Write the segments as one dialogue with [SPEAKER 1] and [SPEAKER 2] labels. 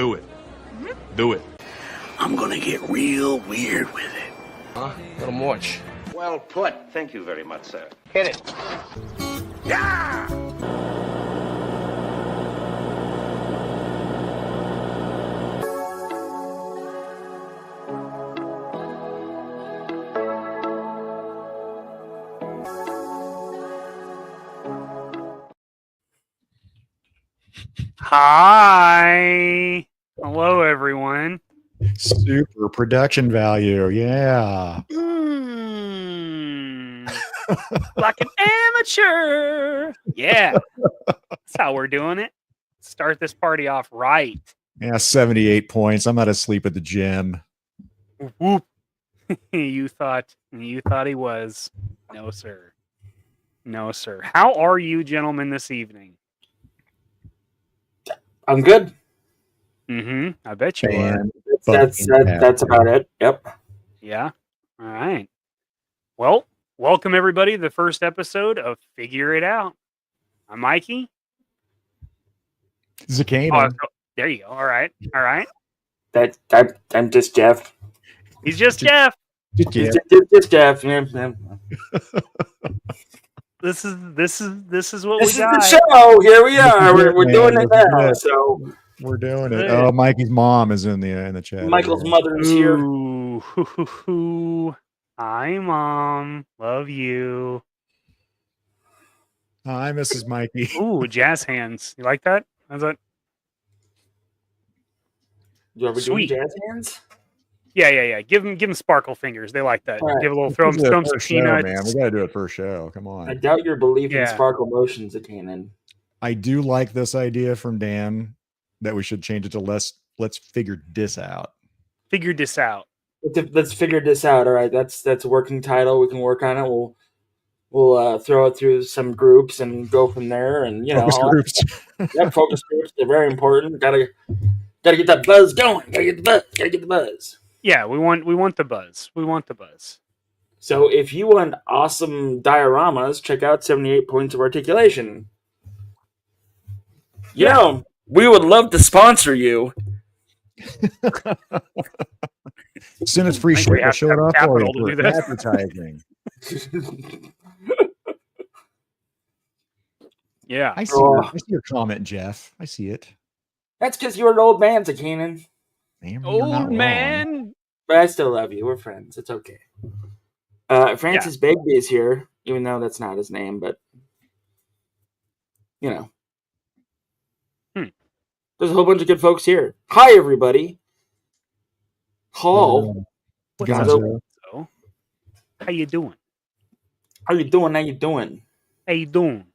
[SPEAKER 1] Do it. Do it.
[SPEAKER 2] I'm gonna get real weird with it.
[SPEAKER 3] Let him watch.
[SPEAKER 4] Well put. Thank you very much, sir.
[SPEAKER 3] Hit it.
[SPEAKER 2] Yeah!
[SPEAKER 5] Hi. Hello, everyone.
[SPEAKER 6] Super production value. Yeah.
[SPEAKER 5] Like an amateur. Yeah. That's how we're doing it. Start this party off right.
[SPEAKER 6] Yeah, 78 points. I'm not asleep at the gym.
[SPEAKER 5] Whoop. You thought he was. No, sir. No, sir. How are you, gentlemen, this evening?
[SPEAKER 7] I'm good.
[SPEAKER 5] I bet you are.
[SPEAKER 7] That's about it. Yep.
[SPEAKER 5] Yeah. All right. Well, welcome everybody to the first episode of Figure It Out. I'm Mikey.
[SPEAKER 6] Zakainen.
[SPEAKER 5] There you go. All right. All right.
[SPEAKER 7] I'm just Jeff.
[SPEAKER 5] He's just Jeff.
[SPEAKER 7] Just Jeff. Yeah.
[SPEAKER 5] This is what
[SPEAKER 7] This
[SPEAKER 5] we
[SPEAKER 7] is
[SPEAKER 5] got.
[SPEAKER 7] the show. Here we are. We're doing it now. So
[SPEAKER 6] we're doing it. Oh, Mikey's mom is in the chat.
[SPEAKER 7] Michael's mother is here.
[SPEAKER 5] Ooh. Hi, Mom. Love you.
[SPEAKER 6] Hi, Mrs. Mikey.
[SPEAKER 5] Ooh, jazz hands. You like that? How's that?
[SPEAKER 7] Are we doing jazz hands?
[SPEAKER 5] Yeah. Give them sparkle fingers. They like that.
[SPEAKER 7] Right.
[SPEAKER 5] Give a little throw them some peanuts.
[SPEAKER 6] Man, we gotta do it first show. Come on.
[SPEAKER 7] I doubt your belief in sparkle motions, Zakainen.
[SPEAKER 6] I do like this idea from Dan that we should change it to let's figure this out.
[SPEAKER 5] Figure this out.
[SPEAKER 7] Let's figure this out. All right, that's a working title. We can work on it. We'll throw it through some groups and go from there. And
[SPEAKER 6] focus groups.
[SPEAKER 7] Focus groups. They're very important. Gotta get that buzz going. Gotta get the buzz.
[SPEAKER 5] Yeah, we want the buzz. We want the buzz.
[SPEAKER 7] So if you want awesome dioramas, check out 78 Points of Articulation. We would love to sponsor you.
[SPEAKER 6] As soon as free shit, show it off for advertising.
[SPEAKER 5] Yeah.
[SPEAKER 6] I see your comment, Jeff. I see it.
[SPEAKER 7] That's because you're an old man, Zakainen.
[SPEAKER 5] Old man.
[SPEAKER 7] But I still love you. We're friends. It's okay. Francis Begbie is here, even though that's not his name, but There's a whole bunch of good folks here. Hi, everybody. Hall.
[SPEAKER 5] How you doing?
[SPEAKER 7] How you doing? How you doing?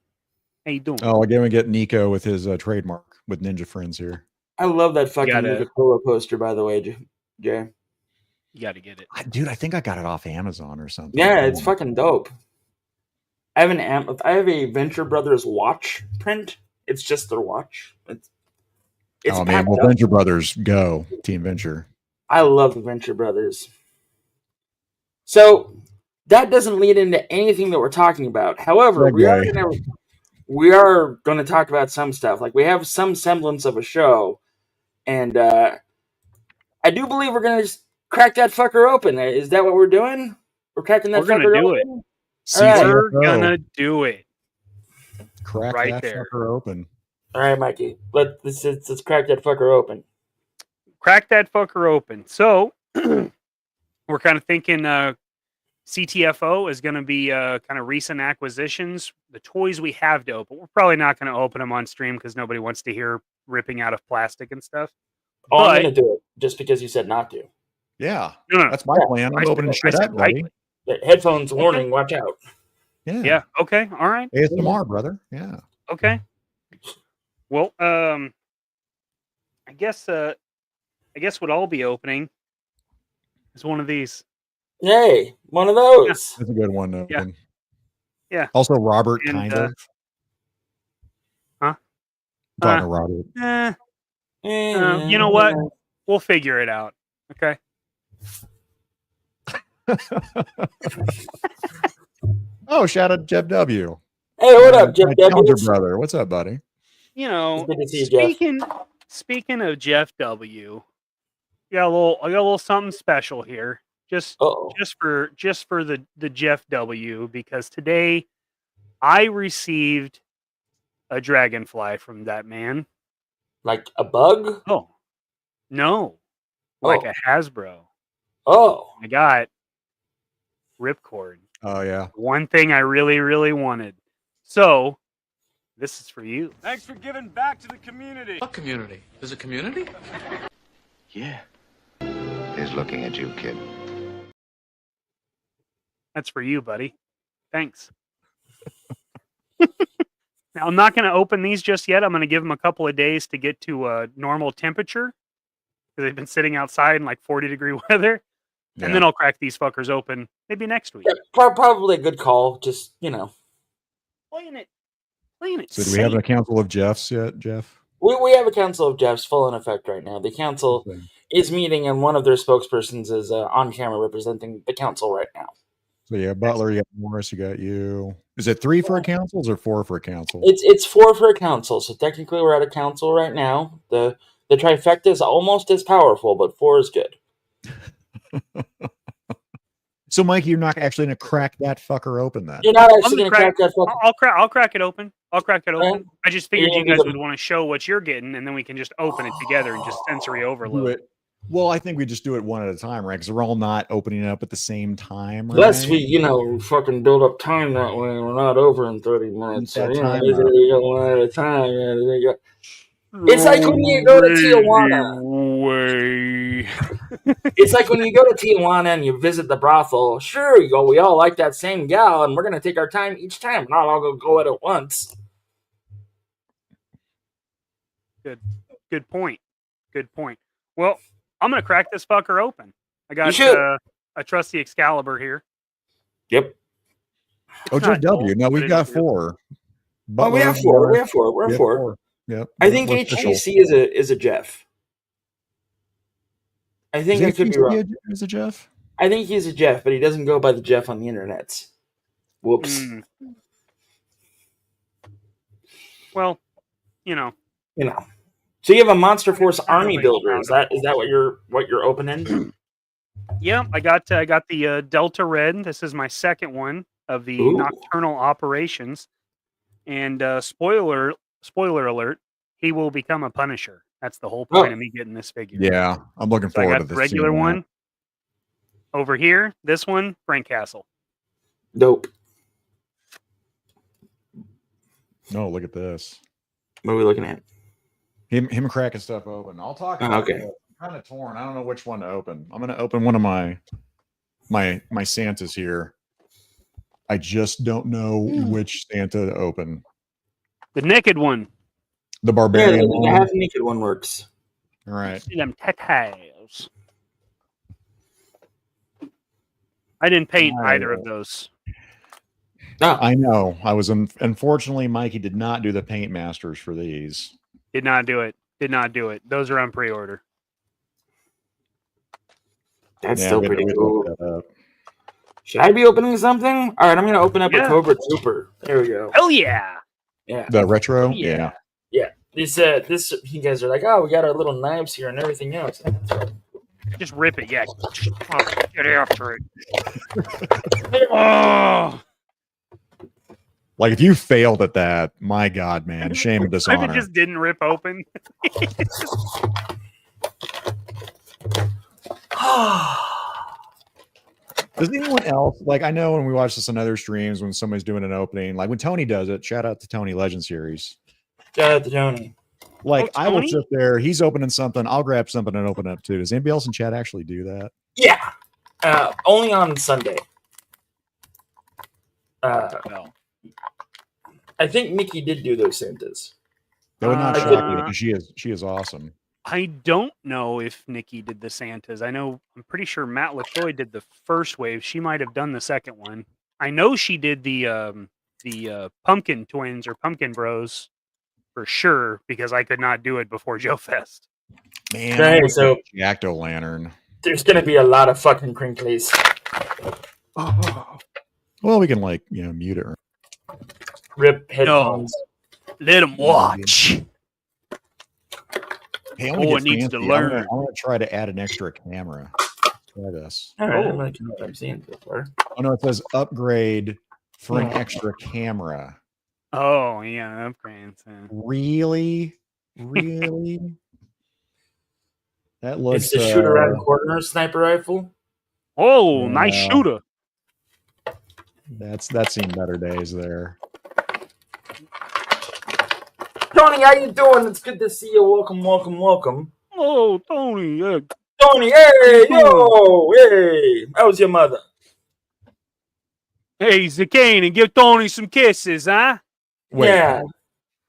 [SPEAKER 6] Oh, again, we get Nico with his trademark with Ninja Friends here.
[SPEAKER 7] I love that fucking Nuka-Cola poster, by the way, Jay.
[SPEAKER 5] You got to get it.
[SPEAKER 6] Dude, I think I got it off Amazon or something.
[SPEAKER 7] Yeah, it's fucking dope. I have a Venture Brothers watch print. It's just their watch. It's
[SPEAKER 6] oh, man. Well, Venture Brothers, go. Team Venture.
[SPEAKER 7] I love the Venture Brothers. So, that doesn't lead into anything that we're talking about. However, we are going to talk about some stuff. Like, we have some semblance of a show. And I do believe we're going to just crack that fucker open. Is that what we're doing? We're cracking that fucker open?
[SPEAKER 5] We're going to do it.
[SPEAKER 6] Crack
[SPEAKER 5] right
[SPEAKER 6] that
[SPEAKER 5] there.
[SPEAKER 6] Fucker open.
[SPEAKER 7] All right, Mikey. Let's crack that fucker open.
[SPEAKER 5] Crack that fucker open. So, we're kind of thinking CTFO is going to be kind of recent acquisitions. The toys we have to open. We're probably not going to open them on stream because nobody wants to hear ripping out of plastic and stuff.
[SPEAKER 7] I'm going to do it just because you said not to.
[SPEAKER 6] Yeah.
[SPEAKER 5] No.
[SPEAKER 6] That's my plan. I'm opening shit up, buddy.
[SPEAKER 7] Headphones warning. Watch out.
[SPEAKER 6] Yeah.
[SPEAKER 5] Okay. All right.
[SPEAKER 6] ASMR, brother. Yeah.
[SPEAKER 5] Okay. Well, I guess what I'll be opening is one of these.
[SPEAKER 7] Yay, one of those.
[SPEAKER 5] Yeah.
[SPEAKER 6] That's a good one to open.
[SPEAKER 5] Yeah.
[SPEAKER 6] Also, Robert, kind of.
[SPEAKER 5] Huh?
[SPEAKER 6] Talking to Robert.
[SPEAKER 5] You know what? We'll figure it out. Okay.
[SPEAKER 6] Oh, shout out to Jeff W.
[SPEAKER 7] Hey, what up, Jeff W?
[SPEAKER 6] Brother. What's up, buddy?
[SPEAKER 5] You know,
[SPEAKER 7] good to see you,
[SPEAKER 5] speaking of Jeff W, I got a little something special here. Just for the Jeff W, because today I received a dragonfly from that man.
[SPEAKER 7] Like a bug?
[SPEAKER 5] Oh, no. Like a Hasbro.
[SPEAKER 7] Oh.
[SPEAKER 5] I got Ripcord.
[SPEAKER 6] Oh, yeah.
[SPEAKER 5] One thing I really, really wanted. So, this is for you.
[SPEAKER 1] Thanks for giving back to the community.
[SPEAKER 3] What community? There's a community?
[SPEAKER 2] Yeah. He's looking at you, kid.
[SPEAKER 5] That's for you, buddy. Thanks. Now, I'm not going to open these just yet. I'm going to give them a couple of days to get to a normal temperature, because they've been sitting outside in like 40-degree weather.
[SPEAKER 6] Yeah.
[SPEAKER 5] And then I'll crack these fuckers open maybe next week.
[SPEAKER 7] Yeah, probably a good call. Just,
[SPEAKER 5] Playing it.
[SPEAKER 6] So do we have a council of Jeffs yet, Jeff?
[SPEAKER 7] We have a council of Jeffs full in effect right now. The council is meeting, and one of their spokespersons is on camera representing the council right now.
[SPEAKER 6] So yeah, Butler, you got Morris, you got you. Is it 3 for a council or 4 for a council?
[SPEAKER 7] It's 4 for a council, so technically we're at a council right now. The trifecta is almost as powerful, but 4 is good.
[SPEAKER 6] So, Mikey, you're not actually going to crack that fucker open then?
[SPEAKER 7] You're not actually going to crack that fucker.
[SPEAKER 5] I'll crack it open.
[SPEAKER 7] Okay.
[SPEAKER 5] I just figured you guys would want to show what you're getting, and then we can just open it together and just sensory overload.
[SPEAKER 6] Well, I think we just do it one at a time, right? Because we're all not opening it up at the same time, right?
[SPEAKER 7] Unless we, fucking build up time that way, and we're not over in 30 minutes. So, we go one at a time. Yeah, it's like when you go to Tijuana. It's like when you go to Tijuana and you visit the brothel. Sure, you go, we all like that same gal, and we're going to take our time each time. We're not all going to go at it once.
[SPEAKER 5] Good point. Well, I'm going to crack this fucker open. I got a trusty Excalibur here.
[SPEAKER 7] Yep.
[SPEAKER 6] Oh, Jeff W. No, we've got 4.
[SPEAKER 7] But we have 4. We have 4. We're 4.
[SPEAKER 6] Yep.
[SPEAKER 7] I think HGC is a Jeff. I think I could be wrong.
[SPEAKER 6] Is a Jeff?
[SPEAKER 7] I think he's a Jeff, but he doesn't go by the Jeff on the internet. Whoops.
[SPEAKER 5] Well,
[SPEAKER 7] So you have a Monster Force Army builder. Is that what you're opening?
[SPEAKER 5] Yeah, I got the Delta Red. This is my second one of the Nocturnal Operations. And spoiler alert, he will become a Punisher. That's the whole point of me getting this figure.
[SPEAKER 6] Yeah, I'm looking forward to this.
[SPEAKER 5] I got the regular one. Over here, this one, Frank Castle.
[SPEAKER 7] Dope.
[SPEAKER 6] No, look at this.
[SPEAKER 7] What are we looking at?
[SPEAKER 6] Him cracking stuff open. I'll talk about it. I'm kind of torn. I don't know which one to open. I'm going to open one of my Santas here. I just don't know which Santa to open.
[SPEAKER 5] The naked one.
[SPEAKER 6] The barbarian.
[SPEAKER 7] Yeah, the half naked one works.
[SPEAKER 6] All right.
[SPEAKER 5] See them tails. I didn't paint either of those.
[SPEAKER 6] Oh. I know. I was unfortunately, Mikey did not do the paint masters for these.
[SPEAKER 5] Did not do it. Those are on pre-order.
[SPEAKER 7] That's still pretty cool. Should I be opening something? All right, I'm going to open up a Cobra Trooper. There we go.
[SPEAKER 5] Hell yeah.
[SPEAKER 7] Yeah.
[SPEAKER 6] The retro? Yeah.
[SPEAKER 7] Yeah. This you guys are like, oh, we got our little knives here and everything else.
[SPEAKER 5] Just rip it, yeah. Get after it. Oh.
[SPEAKER 6] Like, if you failed at that, my God, man, shame and dishonor.
[SPEAKER 5] If it just didn't rip open.
[SPEAKER 6] Does anyone else, like, I know when we watch this on other streams, when somebody's doing an opening, like when Tony does it, shout out to Tony Legend Series.
[SPEAKER 7] Shout out to Tony.
[SPEAKER 6] Like, I will sit there, he's opening something, I'll grab something and open it up too. Does anybody else in chat actually do that?
[SPEAKER 7] Yeah. Only on Sunday.
[SPEAKER 5] No.
[SPEAKER 7] I think Nikki did do those Santas.
[SPEAKER 6] That would not shock me because she is awesome.
[SPEAKER 5] I don't know if Nikki did the Santas. I'm pretty sure Matt LaCroix did the first wave. She might have done the second one. I know she did the Pumpkin Twins or Pumpkin Bros for sure because I could not do it before Joe Fest.
[SPEAKER 6] Man,
[SPEAKER 7] right, so
[SPEAKER 6] Jack-o'-lantern.
[SPEAKER 7] There's gonna be a lot of fucking crinklies.
[SPEAKER 6] Well, we can mute it.
[SPEAKER 7] Rip headphones.
[SPEAKER 5] No. Let them watch.
[SPEAKER 6] Hey,
[SPEAKER 5] it needs to learn.
[SPEAKER 6] I'm gonna try to add an extra camera. Try this.
[SPEAKER 7] All right, I'm liking what I'm seeing so far.
[SPEAKER 6] Oh no, it says upgrade for an extra camera.
[SPEAKER 5] Oh yeah, upgrades. Yeah.
[SPEAKER 6] Really? Really? That looks.
[SPEAKER 7] It's the shoot around corner sniper rifle.
[SPEAKER 5] Oh, nice shooter.
[SPEAKER 6] That's seen better days there.
[SPEAKER 7] Tony, how you doing? It's good to see you. Welcome.
[SPEAKER 5] Oh, Tony.
[SPEAKER 7] Tony, hey, yo, hey. How's your mother?
[SPEAKER 5] Hey, Zakainen, give Tony some kisses, huh?
[SPEAKER 6] Wait,
[SPEAKER 7] yeah.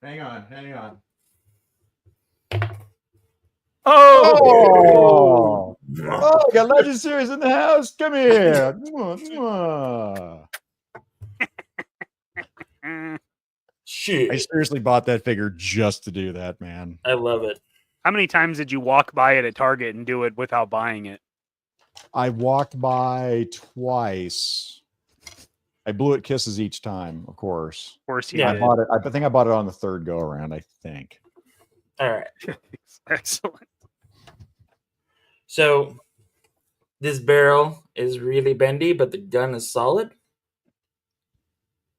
[SPEAKER 6] Hang on.
[SPEAKER 5] Oh!
[SPEAKER 6] Oh, we got Legend Series in the house. Come here. Mwah, mwah.
[SPEAKER 7] Shit.
[SPEAKER 6] I seriously bought that figure just to do that, man.
[SPEAKER 7] I love it.
[SPEAKER 5] How many times did you walk by it at Target and do it without buying it?
[SPEAKER 6] I walked by twice. I blew it kisses each time, of course.
[SPEAKER 5] Of course, you
[SPEAKER 7] Yeah.
[SPEAKER 5] did.
[SPEAKER 6] I bought it. I think I bought it on the third go around. I think.
[SPEAKER 7] All right.
[SPEAKER 5] Excellent.
[SPEAKER 7] So this barrel is really bendy, but the gun is solid.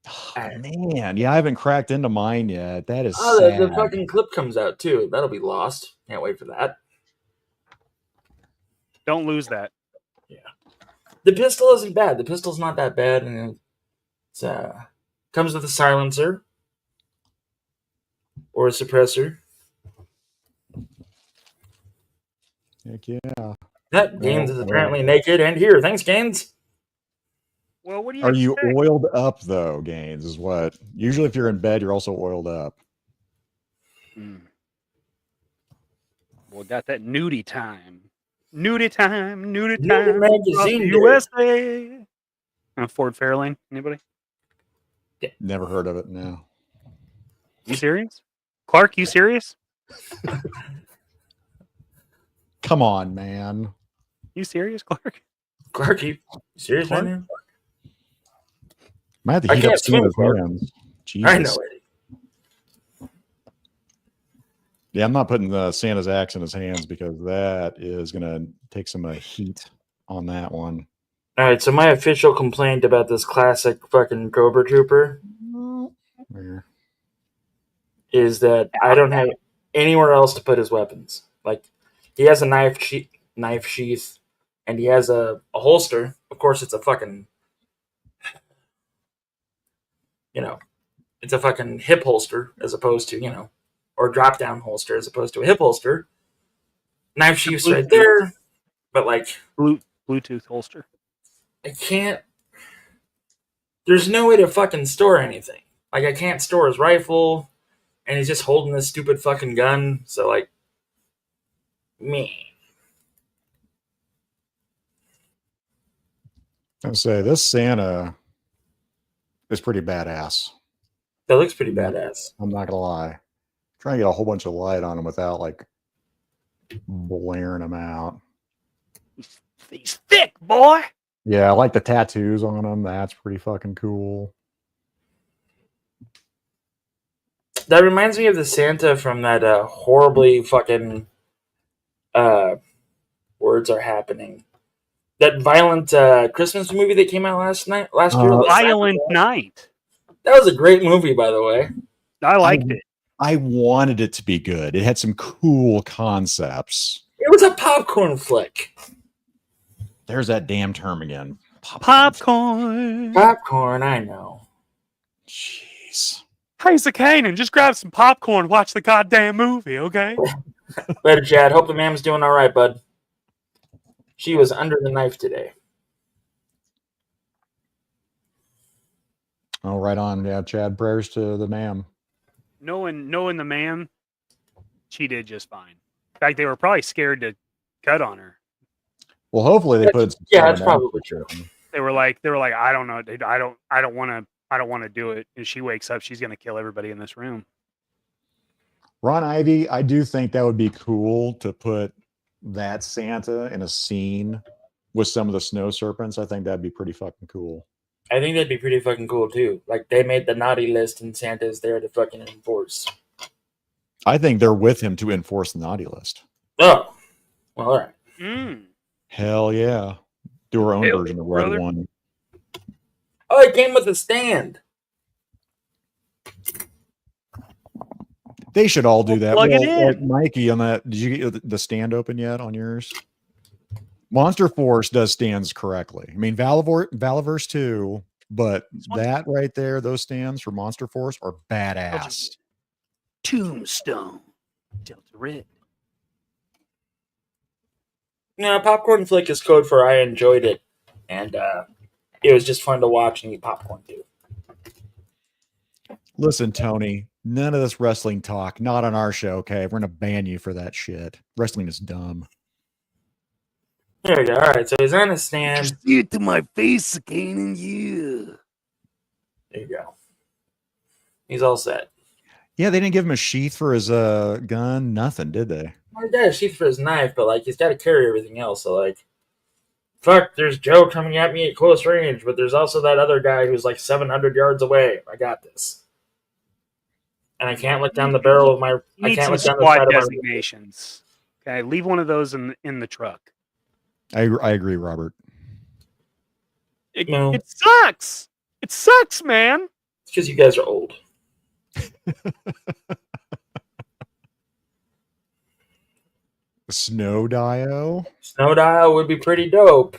[SPEAKER 6] Oh, man, yeah, I haven't cracked into mine yet. That is
[SPEAKER 7] Oh,
[SPEAKER 6] sad.
[SPEAKER 7] the fucking clip comes out too. That'll be lost. Can't wait for that.
[SPEAKER 5] Don't lose that.
[SPEAKER 7] Yeah. The pistol isn't bad. The pistol's not that bad, and it's comes with a silencer or a suppressor.
[SPEAKER 6] Heck yeah.
[SPEAKER 7] That Gaines is apparently naked and here. Thanks, Gaines.
[SPEAKER 5] Well, what do you
[SPEAKER 6] Are you
[SPEAKER 5] expect?
[SPEAKER 6] oiled up though, Gaines? Is what usually if you're in bed, you're also oiled up.
[SPEAKER 5] Well, got that nudie time. Nudie time.
[SPEAKER 7] Magazine
[SPEAKER 5] USA. Ford Fairlane. Anybody?
[SPEAKER 6] Never heard of it. No.
[SPEAKER 5] You serious? Clark, you serious?
[SPEAKER 6] Come on, man.
[SPEAKER 5] You serious, Clark?
[SPEAKER 7] Clark, you serious right now?
[SPEAKER 6] Might have to
[SPEAKER 7] I
[SPEAKER 6] heat up
[SPEAKER 7] can't
[SPEAKER 6] some of
[SPEAKER 7] swim,
[SPEAKER 6] his
[SPEAKER 7] Clark.
[SPEAKER 6] hands. Jesus.
[SPEAKER 7] I know it.
[SPEAKER 6] Yeah, I'm not putting the Santa's axe in his hands because that is going to take some heat on that one.
[SPEAKER 7] All right, so my official complaint about this classic fucking Cobra Trooper
[SPEAKER 6] Where?
[SPEAKER 7] is that I don't have anywhere else to put his weapons. Like, he has a knife sheath, and he has a holster. Of course, it's a fucking, it's a fucking hip holster as opposed to, or drop down holster as opposed to a hip holster. Knife sheath's right there, but like
[SPEAKER 5] Bluetooth holster.
[SPEAKER 7] I can't. There's no way to fucking store anything. Like, I can't store his rifle, and he's just holding this stupid fucking gun. So, like, me.
[SPEAKER 6] I'll say this Santa is pretty badass.
[SPEAKER 7] That looks pretty badass.
[SPEAKER 6] I'm not gonna lie. Trying to get a whole bunch of light on him without like blaring him out.
[SPEAKER 5] He's thick, boy.
[SPEAKER 6] Yeah, I like the tattoos on him. That's pretty fucking cool.
[SPEAKER 7] That reminds me of the Santa from that horribly fucking words are happening. That violent Christmas movie that came out last year.
[SPEAKER 5] Violent Night.
[SPEAKER 7] That was a great movie, by the way.
[SPEAKER 5] I liked it.
[SPEAKER 6] I wanted it to be good. It had some cool concepts.
[SPEAKER 7] It was a popcorn flick.
[SPEAKER 6] There's that damn term again.
[SPEAKER 5] Popcorn.
[SPEAKER 7] Popcorn, I know.
[SPEAKER 6] Jeez.
[SPEAKER 5] Hey, Zakainen, just grab some popcorn, watch the goddamn movie, okay?
[SPEAKER 7] Later, Chad. Hope the mam's doing all right, bud. She was under the knife today.
[SPEAKER 6] Oh, right on. Yeah, Chad. Prayers to the ma'am.
[SPEAKER 5] Knowing the man, she did just fine. In fact, they were probably scared to cut on her.
[SPEAKER 6] Well, hopefully they put.
[SPEAKER 7] That's probably true.
[SPEAKER 5] They were like, I don't know, I don't want to do it. And she wakes up, she's gonna kill everybody in this room.
[SPEAKER 6] Ron Ivy, I do think that would be cool to put that Santa in a scene with some of the snow serpents. I think that'd be pretty fucking cool.
[SPEAKER 7] I think that'd be pretty fucking cool too. Like, they made the naughty list and Santa's there to fucking enforce.
[SPEAKER 6] I think they're with him to enforce the naughty list.
[SPEAKER 7] Oh, well, all right.
[SPEAKER 6] Hell yeah. Do our own version of Red One.
[SPEAKER 7] Oh, it came with a stand.
[SPEAKER 6] They should all do that.
[SPEAKER 5] Plug it in.
[SPEAKER 6] Like Mikey, on that, did you get the stand open yet on yours? Monster Force does stands correctly. I mean, Valaverse too, but that right there, those stands for Monster Force are badass.
[SPEAKER 5] Tombstone. Delta Red.
[SPEAKER 7] No, Popcorn Flick is code for I enjoyed it. And it was just fun to watch and eat popcorn too.
[SPEAKER 6] Listen, Tony, none of this wrestling talk. Not on our show, okay? We're going to ban you for that shit. Wrestling is dumb.
[SPEAKER 7] There we go. All right, so he's on a stand.
[SPEAKER 2] Just see it to my face, Zakainen, yeah.
[SPEAKER 7] There you go. He's all set.
[SPEAKER 6] Yeah, they didn't give him a sheath for his gun. Nothing, did they?
[SPEAKER 7] Well, he got a sheath for his knife, but like he's got to carry everything else. So like, fuck, there's Joe coming at me at close range, but there's also that other guy who's like 700 yards away. I got this. And I can't look down the barrel of my. I can't look down the side of my
[SPEAKER 5] designations. Okay, leave one of those in the truck.
[SPEAKER 6] I agree, Robert.
[SPEAKER 5] It sucks. It sucks, man.
[SPEAKER 7] It's because you guys are old.
[SPEAKER 6] Snow Dio.
[SPEAKER 7] Snow Dial would be pretty dope.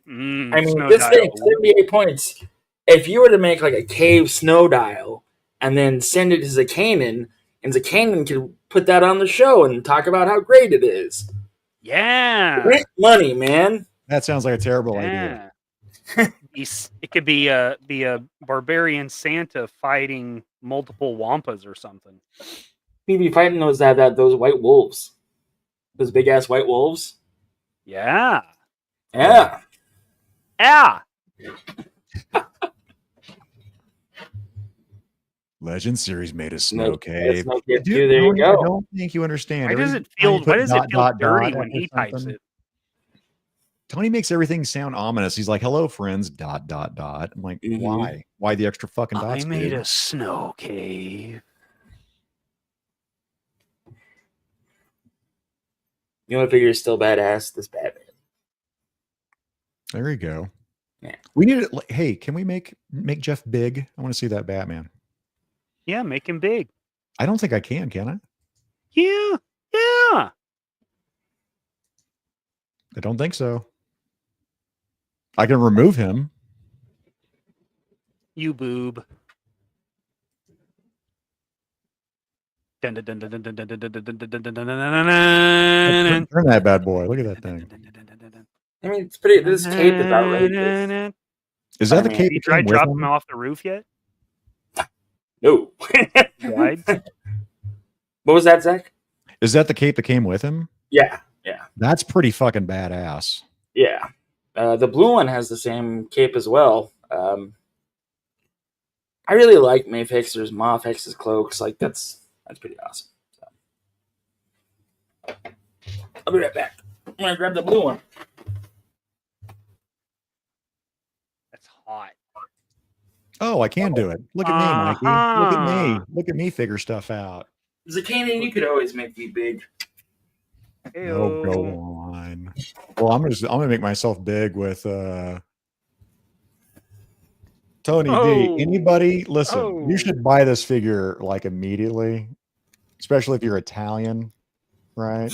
[SPEAKER 7] I mean, this thing, 78 points. If you were to make like a cave Snow Dial and then send it to Zakainen, and Zakainen could put that on the show and talk about how great it is.
[SPEAKER 5] Yeah.
[SPEAKER 7] Great money, man.
[SPEAKER 6] That sounds like a terrible idea.
[SPEAKER 5] It could be a barbarian Santa fighting multiple Wampas or something.
[SPEAKER 7] He'd be fighting those white wolves. Those big ass white wolves.
[SPEAKER 5] Yeah.
[SPEAKER 7] Yeah.
[SPEAKER 5] Yeah.
[SPEAKER 6] Legend Series made a snow cave.
[SPEAKER 7] Dude, there you go.
[SPEAKER 6] I don't think you understand.
[SPEAKER 5] Why does it feel dirty when he types it?
[SPEAKER 6] Tony makes everything sound ominous. He's like, "Hello, friends." ... I'm like, why? Why the extra fucking dots?
[SPEAKER 5] I made a snow cave.
[SPEAKER 7] You want to figure is still badass? This Batman.
[SPEAKER 6] There you go.
[SPEAKER 7] Yeah.
[SPEAKER 6] We need it. Hey, can we make Jeff big? I want to see that Batman.
[SPEAKER 5] Yeah, make him big.
[SPEAKER 6] I don't think I can I?
[SPEAKER 5] Yeah. Yeah.
[SPEAKER 6] I don't think so. I can remove him.
[SPEAKER 5] You boob.
[SPEAKER 6] Turn that bad boy. Look at that thing.
[SPEAKER 7] I mean, it's pretty. This cape is outrageous.
[SPEAKER 6] Is that the cape?
[SPEAKER 5] You tried dropping him off the roof yet?
[SPEAKER 7] No.
[SPEAKER 5] Right?
[SPEAKER 7] What was that, Zach?
[SPEAKER 6] Is that the cape that came with him?
[SPEAKER 7] Yeah. Yeah.
[SPEAKER 6] That's pretty fucking badass.
[SPEAKER 7] Yeah. The blue one has the same cape as well. I really like Mayfixer's Mawfix's cloaks. Like that's pretty awesome. So. I'll be right back. I'm gonna grab the blue one.
[SPEAKER 5] That's hot.
[SPEAKER 6] Oh, I can do it. Look at me, Mikey. Look at me. Look at me figure stuff out.
[SPEAKER 7] Zakainen, you could always make me big.
[SPEAKER 6] Oh, go on. Well, I'm gonna make myself big with Tony D. Anybody listen, you should buy this figure like immediately, especially if you're Italian, right?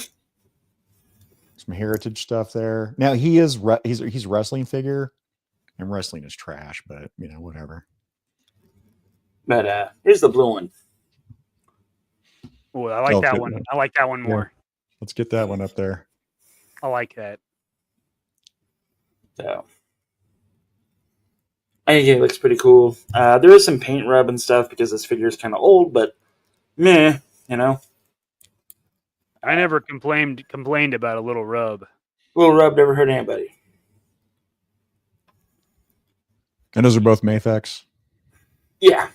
[SPEAKER 6] Some heritage stuff there. Now he's wrestling figure, and wrestling is trash, but you know, whatever.
[SPEAKER 7] But here's the blue one.
[SPEAKER 5] Oh, I like that one. I like that one more.
[SPEAKER 6] Yeah. Let's get that one up there.
[SPEAKER 5] I like that.
[SPEAKER 7] So I think it looks pretty cool. There is some paint rub and stuff because this figure is kind of old, but meh, you know.
[SPEAKER 5] I never complained about a little rub.
[SPEAKER 7] Little rub never hurt anybody.
[SPEAKER 6] And those are both Mayfex?
[SPEAKER 7] Yeah.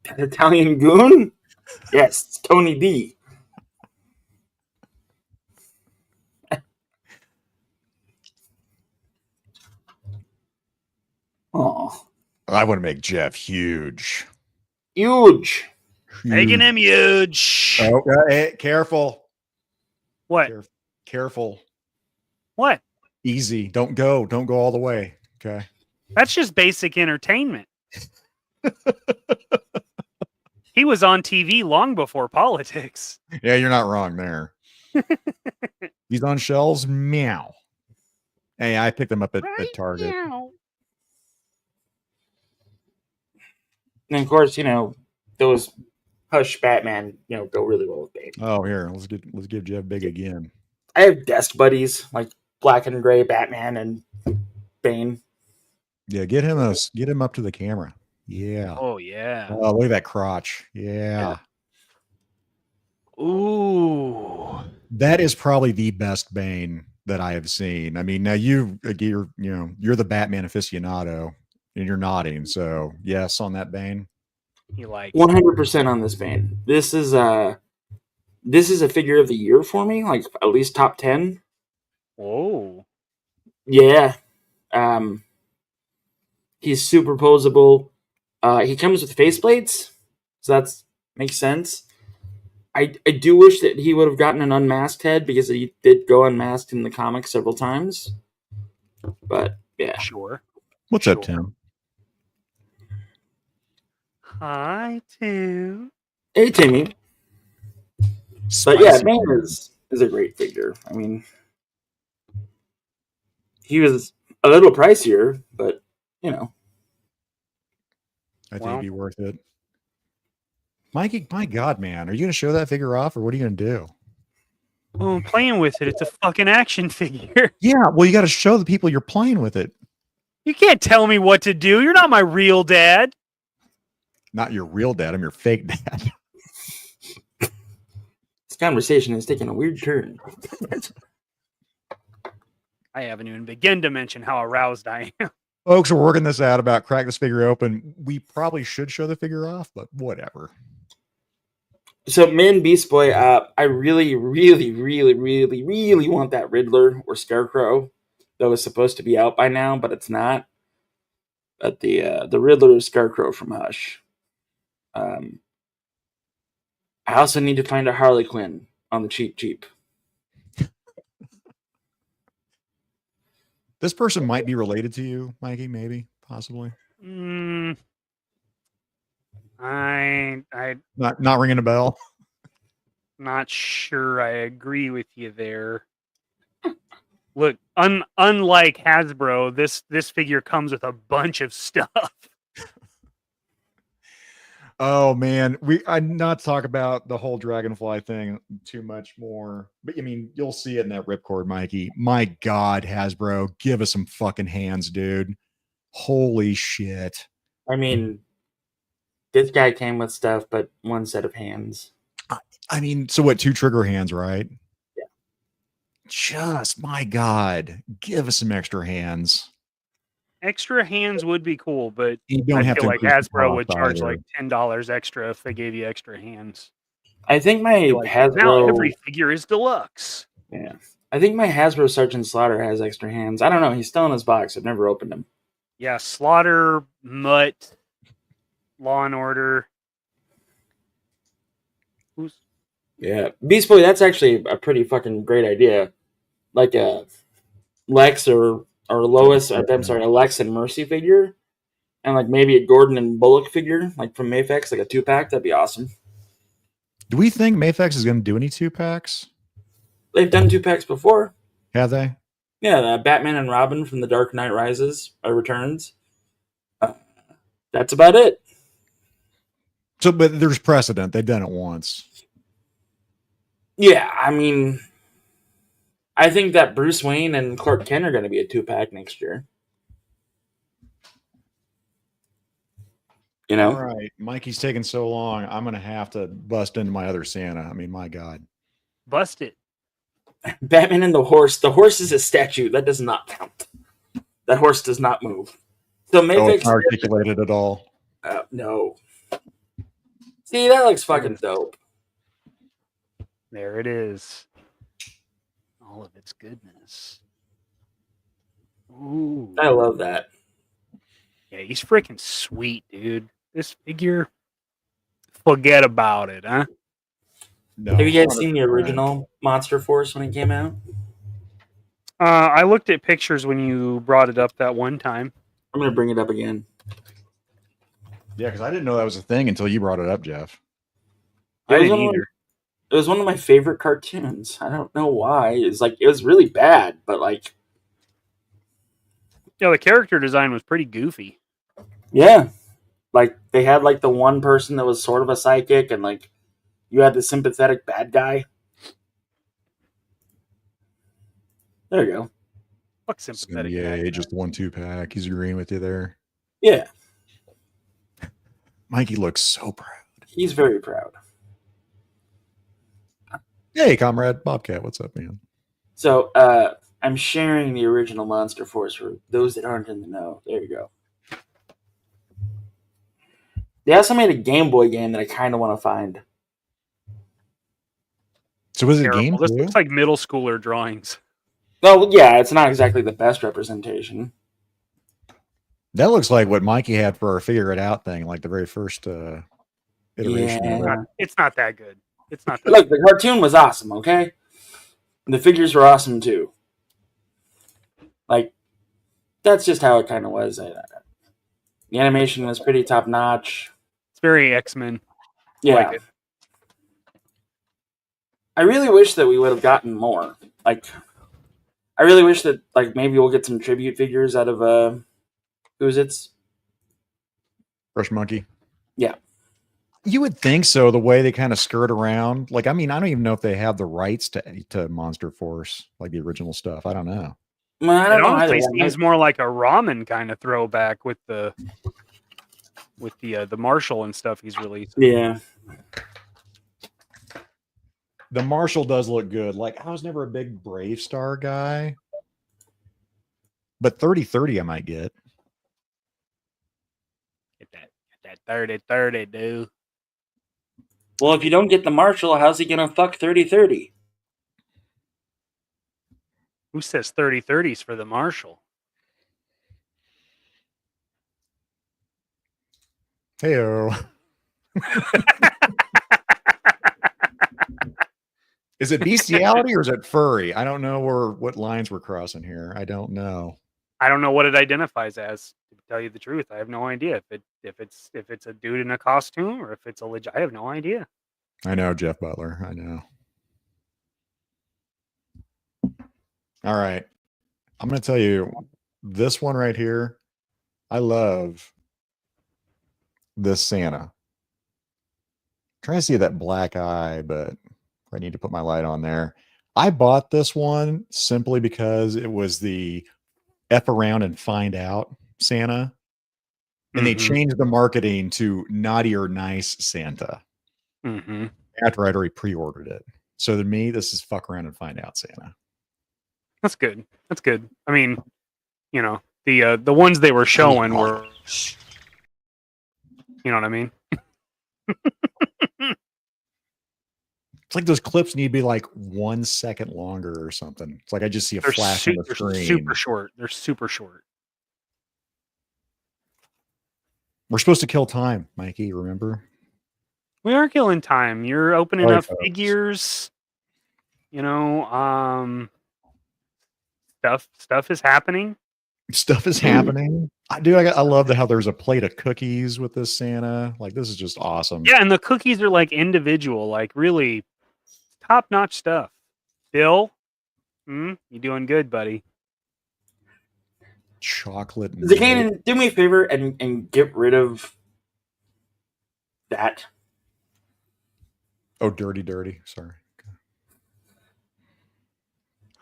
[SPEAKER 7] An Italian goon? Yes, it's Tony D. Oh.
[SPEAKER 6] I want to make Jeff huge.
[SPEAKER 7] Huge.
[SPEAKER 5] Making him huge.
[SPEAKER 6] Oh, hey, careful.
[SPEAKER 5] What?
[SPEAKER 6] Careful.
[SPEAKER 5] What?
[SPEAKER 6] Easy. Don't go all the way. Okay.
[SPEAKER 5] That's just basic entertainment. He was on TV long before politics.
[SPEAKER 6] Yeah, you're not wrong there. He's on shelves. Meow. Hey, I picked them up at Target.
[SPEAKER 7] And of course, those Hush Batman, go really well with Bane.
[SPEAKER 6] Oh, here, let's give Jeff Big again.
[SPEAKER 7] I have desk buddies like Black and Gray Batman and Bane.
[SPEAKER 6] Yeah, get him up to the camera. Yeah.
[SPEAKER 5] Oh yeah.
[SPEAKER 6] Oh, look at that crotch. Yeah.
[SPEAKER 5] Ooh.
[SPEAKER 6] That is probably the best Bane that I have seen. I mean, now you're the Batman aficionado and you're nodding. So yes, on that Bane.
[SPEAKER 5] You like
[SPEAKER 7] 100% on this Bane. This is a figure of the year for me, like at least top 10.
[SPEAKER 5] Whoa.
[SPEAKER 7] Yeah. He's super posable. He comes with faceplates, so that makes sense. I do wish that he would have gotten an unmasked head because he did go unmasked in the comics several times. But yeah,
[SPEAKER 5] sure.
[SPEAKER 6] What's up, Tim?
[SPEAKER 5] Hi, Tim.
[SPEAKER 7] Hey, Timmy. But yeah, Bane is a great figure. I mean, he was a little pricier, but
[SPEAKER 6] I think it'd be worth it. Mikey, my God, man, are you going to show that figure off, or what are you going to do?
[SPEAKER 5] Well, I'm playing with it. It's a fucking action figure.
[SPEAKER 6] Yeah, well, you got to show the people you're playing with it.
[SPEAKER 5] You can't tell me what to do. You're not my real dad.
[SPEAKER 6] Not your real dad. I'm your fake dad.
[SPEAKER 7] This conversation is taking a weird turn.
[SPEAKER 5] I haven't even begun to mention how aroused I am.
[SPEAKER 6] Folks, we're working this out about crack this figure open. We probably should show the figure off, but whatever.
[SPEAKER 7] So, Man Beast Boy, I really, really, really, really, really want that Riddler or Scarecrow that was supposed to be out by now, but it's not. But the Riddler or Scarecrow from Hush. I also need to find a Harley Quinn on the cheap.
[SPEAKER 6] This person might be related to you, Mikey, maybe, possibly.
[SPEAKER 5] I
[SPEAKER 6] Not ringing a bell.
[SPEAKER 5] Not sure I agree with you there. Look, unlike Hasbro, this figure comes with a bunch of stuff.
[SPEAKER 6] Oh man, I not talk about the whole Dragonfly thing too much more, but I mean, you'll see it in that ripcord, Mikey. My God, Hasbro, give us some fucking hands, dude. Holy shit.
[SPEAKER 7] I mean, this guy came with stuff, but one set of hands.
[SPEAKER 6] I mean, so what? 2 trigger hands, right?
[SPEAKER 7] Yeah.
[SPEAKER 6] Just my God, give us some extra hands.
[SPEAKER 5] Extra hands would be cool, but
[SPEAKER 6] you don't have
[SPEAKER 5] feel
[SPEAKER 6] to
[SPEAKER 5] like Hasbro would charge like $10 extra if they gave you extra hands.
[SPEAKER 7] I think my Hasbro
[SPEAKER 5] now every figure is deluxe.
[SPEAKER 7] Yeah, I think my Hasbro Sergeant Slaughter has extra hands. I don't know. He's still in his box. I've never opened him.
[SPEAKER 5] Yeah, Slaughter, Mutt, Law and Order.
[SPEAKER 7] Yeah, Beast Boy. That's actually a pretty fucking great idea. Like a Lex or Lois. I'm sorry, a Lex and Mercy figure, and like maybe a Gordon and Bullock figure, like from Mafex, like a 2-pack. That'd be awesome.
[SPEAKER 6] Do we think Mafex is going to do any 2-packs?
[SPEAKER 7] They've done 2-packs before.
[SPEAKER 6] Have they?
[SPEAKER 7] Yeah, Batman and Robin from The Dark Knight Rises Returns. That's about it.
[SPEAKER 6] So, but there's precedent. They've done it once.
[SPEAKER 7] Yeah, I mean, I think that Bruce Wayne and Clark Kent are going to be a 2-pack next year. You know?
[SPEAKER 6] All right. Mikey's taking so long. I'm going to have to bust into my other Santa. I mean, my God.
[SPEAKER 5] Bust it.
[SPEAKER 7] Batman and the horse. The horse is a statue. That does not count. That horse does not move. So Mafex
[SPEAKER 6] it's not articulated at all.
[SPEAKER 7] No. See, that looks fucking dope.
[SPEAKER 5] There it is. All of its goodness. Ooh.
[SPEAKER 7] I love that.
[SPEAKER 5] Yeah, he's freaking sweet, dude. This figure. Forget about it, huh?
[SPEAKER 6] No.
[SPEAKER 7] Have you guys seen the original Monster Force when it came out?
[SPEAKER 5] I looked at pictures when you brought it up that one time.
[SPEAKER 7] I'm gonna bring it up again.
[SPEAKER 6] Yeah, because I didn't know that was a thing until you brought it up, Jeff.
[SPEAKER 5] I didn't either.
[SPEAKER 7] It was one of my favorite cartoons. I don't know why. It was really bad, but like,
[SPEAKER 5] yeah, the character design was pretty goofy.
[SPEAKER 7] yeah, like they had like the one person that was sort of a psychic, and like you had the sympathetic bad guy. There you go.
[SPEAKER 5] Fuck sympathetic.
[SPEAKER 6] Yeah, just 1-2 pack. He's agreeing with you there.
[SPEAKER 7] Yeah,
[SPEAKER 6] Mikey looks so proud.
[SPEAKER 7] he's very proud.
[SPEAKER 6] Hey, comrade Bobcat, what's up, man?
[SPEAKER 7] So I'm sharing the original Monster Force for those that aren't in the know. There you go. They also made a Game Boy game that I kind of want to find.
[SPEAKER 6] So was it a game?
[SPEAKER 5] This looks like middle schooler drawings.
[SPEAKER 7] Well, yeah, it's not exactly the best representation.
[SPEAKER 6] That looks like what Mikey had for our figure it out thing, like the very first iteration.
[SPEAKER 7] Yeah.
[SPEAKER 5] It's not that good. It's not that
[SPEAKER 7] Look, the cartoon was awesome, okay? And the figures were awesome too. Like, that's just how it kind of was. The animation was pretty top notch.
[SPEAKER 5] It's very X-Men.
[SPEAKER 7] Yeah.
[SPEAKER 5] Like it.
[SPEAKER 7] I really wish that we would have gotten more. Like, I really wish that like maybe we'll get some tribute figures out of who's it's?
[SPEAKER 6] Brush Monkey.
[SPEAKER 7] Yeah.
[SPEAKER 6] You would think so, the way they kind of skirt around. Like, I mean, I don't even know if they have the rights to Monster Force, like the original stuff. I don't know.
[SPEAKER 7] Well, I don't know either.
[SPEAKER 5] It seems more like a ramen kind of throwback with the Marshall and stuff he's released.
[SPEAKER 7] Yeah.
[SPEAKER 6] The Marshall does look good. Like, I was never a big Brave Star guy, but 30-30 I might get.
[SPEAKER 5] Get that 30-30, dude.
[SPEAKER 7] Well, if you don't get the Marshall, how's he gonna fuck 30-30?
[SPEAKER 5] Who says 30-30s for the Marshall?
[SPEAKER 6] Hey-o. Is it bestiality or is it furry? I don't know what lines we're crossing here. I don't know.
[SPEAKER 5] I don't know what it identifies as. To tell you the truth, I have no idea if it's a dude in a costume or if it's a legit. I have no idea.
[SPEAKER 6] I know, Jeff Butler. I know. All right. I'm going to tell you this one right here. I love this Santa. I'm trying to see that black eye, but I need to put my light on there. I bought this one simply because it was the F around and find out Santa. And they changed the marketing to naughty or nice Santa. After I'd already pre-ordered it. So to me, this is fuck around and find out Santa.
[SPEAKER 5] That's good. That's good. I mean, you know, the ones they were showing were, you know what I mean?
[SPEAKER 6] It's like those clips need to be like 1 second longer or something. It's like I just see a flash on the screen.
[SPEAKER 5] Super short. They're super short.
[SPEAKER 6] We're supposed to kill time, Mikey, remember?
[SPEAKER 5] We are killing time. You're opening up figures. You know, stuff is happening.
[SPEAKER 6] Stuff is happening. I love how there's a plate of cookies with this Santa. Like, this is just awesome.
[SPEAKER 5] Yeah, and the cookies are like individual, like really top-notch stuff. Bill, you doing good, buddy.
[SPEAKER 6] Chocolate.
[SPEAKER 7] Zakainen, do me a favor and get rid of that.
[SPEAKER 6] Oh, dirty. Sorry.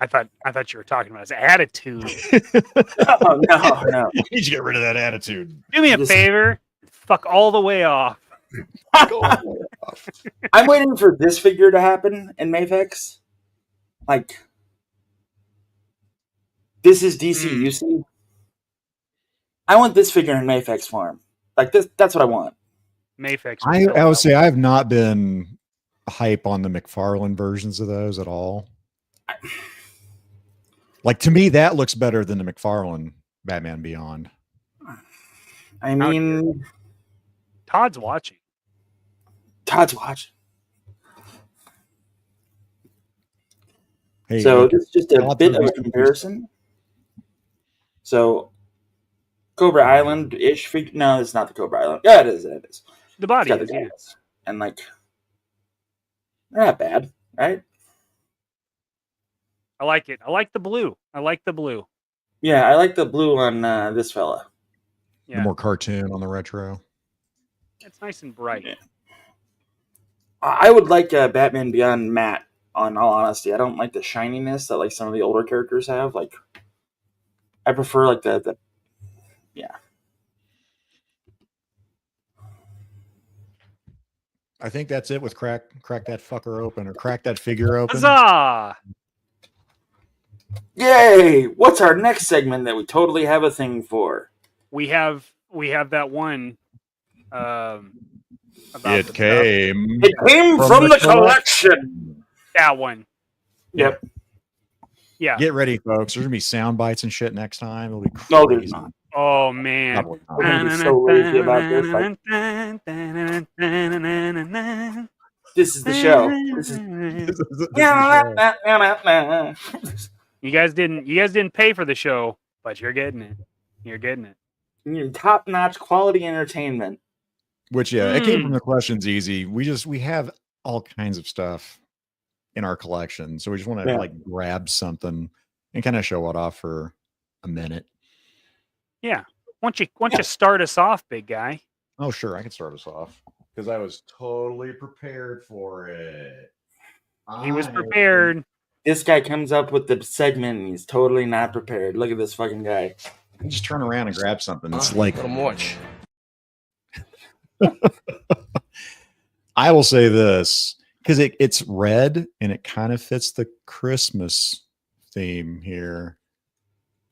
[SPEAKER 5] I thought you were talking about his attitude.
[SPEAKER 7] Oh, no.
[SPEAKER 6] You need to get rid of that attitude.
[SPEAKER 5] Do me a favor. Fuck all the way off.
[SPEAKER 7] I'm waiting for this figure to happen in Mafex. Like, this is DC, you see? I want this figure in Mafex form. Like, that's what I want.
[SPEAKER 5] Mafex.
[SPEAKER 6] I would say I have not been hype on the McFarlane versions of those at all. Like, to me, that looks better than the McFarlane Batman Beyond.
[SPEAKER 7] I mean,
[SPEAKER 5] Todd's watching.
[SPEAKER 7] Todd's watching.
[SPEAKER 6] Hey,
[SPEAKER 7] So
[SPEAKER 6] look,
[SPEAKER 7] this is just a bit of a comparison. So Cobra Island-ish figure. No, it's not the Cobra Island. Yeah, it is. It is.
[SPEAKER 5] The body
[SPEAKER 7] It's got
[SPEAKER 5] is,
[SPEAKER 7] the
[SPEAKER 5] yeah.
[SPEAKER 7] goggles. And like, they're not bad, right?
[SPEAKER 5] I like it. I like the blue. I like the blue.
[SPEAKER 7] Yeah, I like the blue on this fella.
[SPEAKER 5] Yeah.
[SPEAKER 6] The more cartoon on the retro.
[SPEAKER 5] It's nice and bright.
[SPEAKER 7] Yeah. I would like Batman Beyond matte. On all honesty, I don't like the shininess that like some of the older characters have. Like, I prefer like the yeah.
[SPEAKER 6] I think that's it with crack that fucker open or crack that figure open.
[SPEAKER 5] Huzzah!
[SPEAKER 7] Yay! What's our next segment that we totally have a thing for?
[SPEAKER 5] We have that one. About
[SPEAKER 6] It came.
[SPEAKER 7] It came from the collection.
[SPEAKER 5] That one.
[SPEAKER 7] Yep.
[SPEAKER 5] Yeah.
[SPEAKER 6] Get ready, folks. There's gonna be sound bites and shit next time. It'll be crazy.
[SPEAKER 7] No, there's not.
[SPEAKER 5] Oh man.
[SPEAKER 7] We're gonna be so lazy about this. Like, this is the show. This is
[SPEAKER 5] You guys didn't pay for the show, but you're getting it. You're getting it.
[SPEAKER 7] Top-notch quality entertainment.
[SPEAKER 6] Which it came from the questions easy. We have all kinds of stuff in our collection, so we just want to like grab something and kind of show it off for a minute.
[SPEAKER 5] Yeah. Why don't you start us off, big guy?
[SPEAKER 6] Oh, sure, I can start us off because I was totally prepared for it.
[SPEAKER 5] He was prepared.
[SPEAKER 7] This guy comes up with the segment and he's totally not prepared. Look at this fucking guy.
[SPEAKER 6] Just turn around and grab something. It's like
[SPEAKER 3] much.
[SPEAKER 6] I will say this because it's red and it kind of fits the Christmas theme here.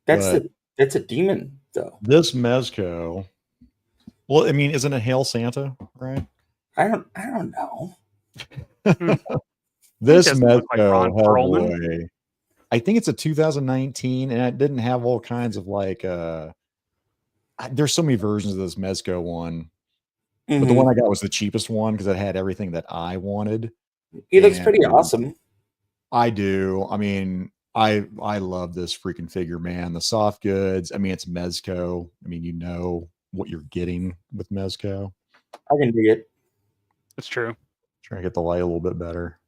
[SPEAKER 7] That's a demon though.
[SPEAKER 6] This Mezco. Well, I mean, isn't it Hail Santa, right?
[SPEAKER 7] I don't know.
[SPEAKER 6] This Mezco,
[SPEAKER 5] like
[SPEAKER 6] boy. I think it's a 2019, and it didn't have all kinds of like. There's so many versions of this Mezco one, but the one I got was the cheapest one because it had everything that I wanted.
[SPEAKER 7] He looks pretty awesome.
[SPEAKER 6] I do. I mean, I love this freaking figure, man. The soft goods. I mean, it's Mezco. I mean, you know what you're getting with Mezco.
[SPEAKER 7] I can dig it.
[SPEAKER 5] That's true.
[SPEAKER 6] Trying to get the light a little bit better.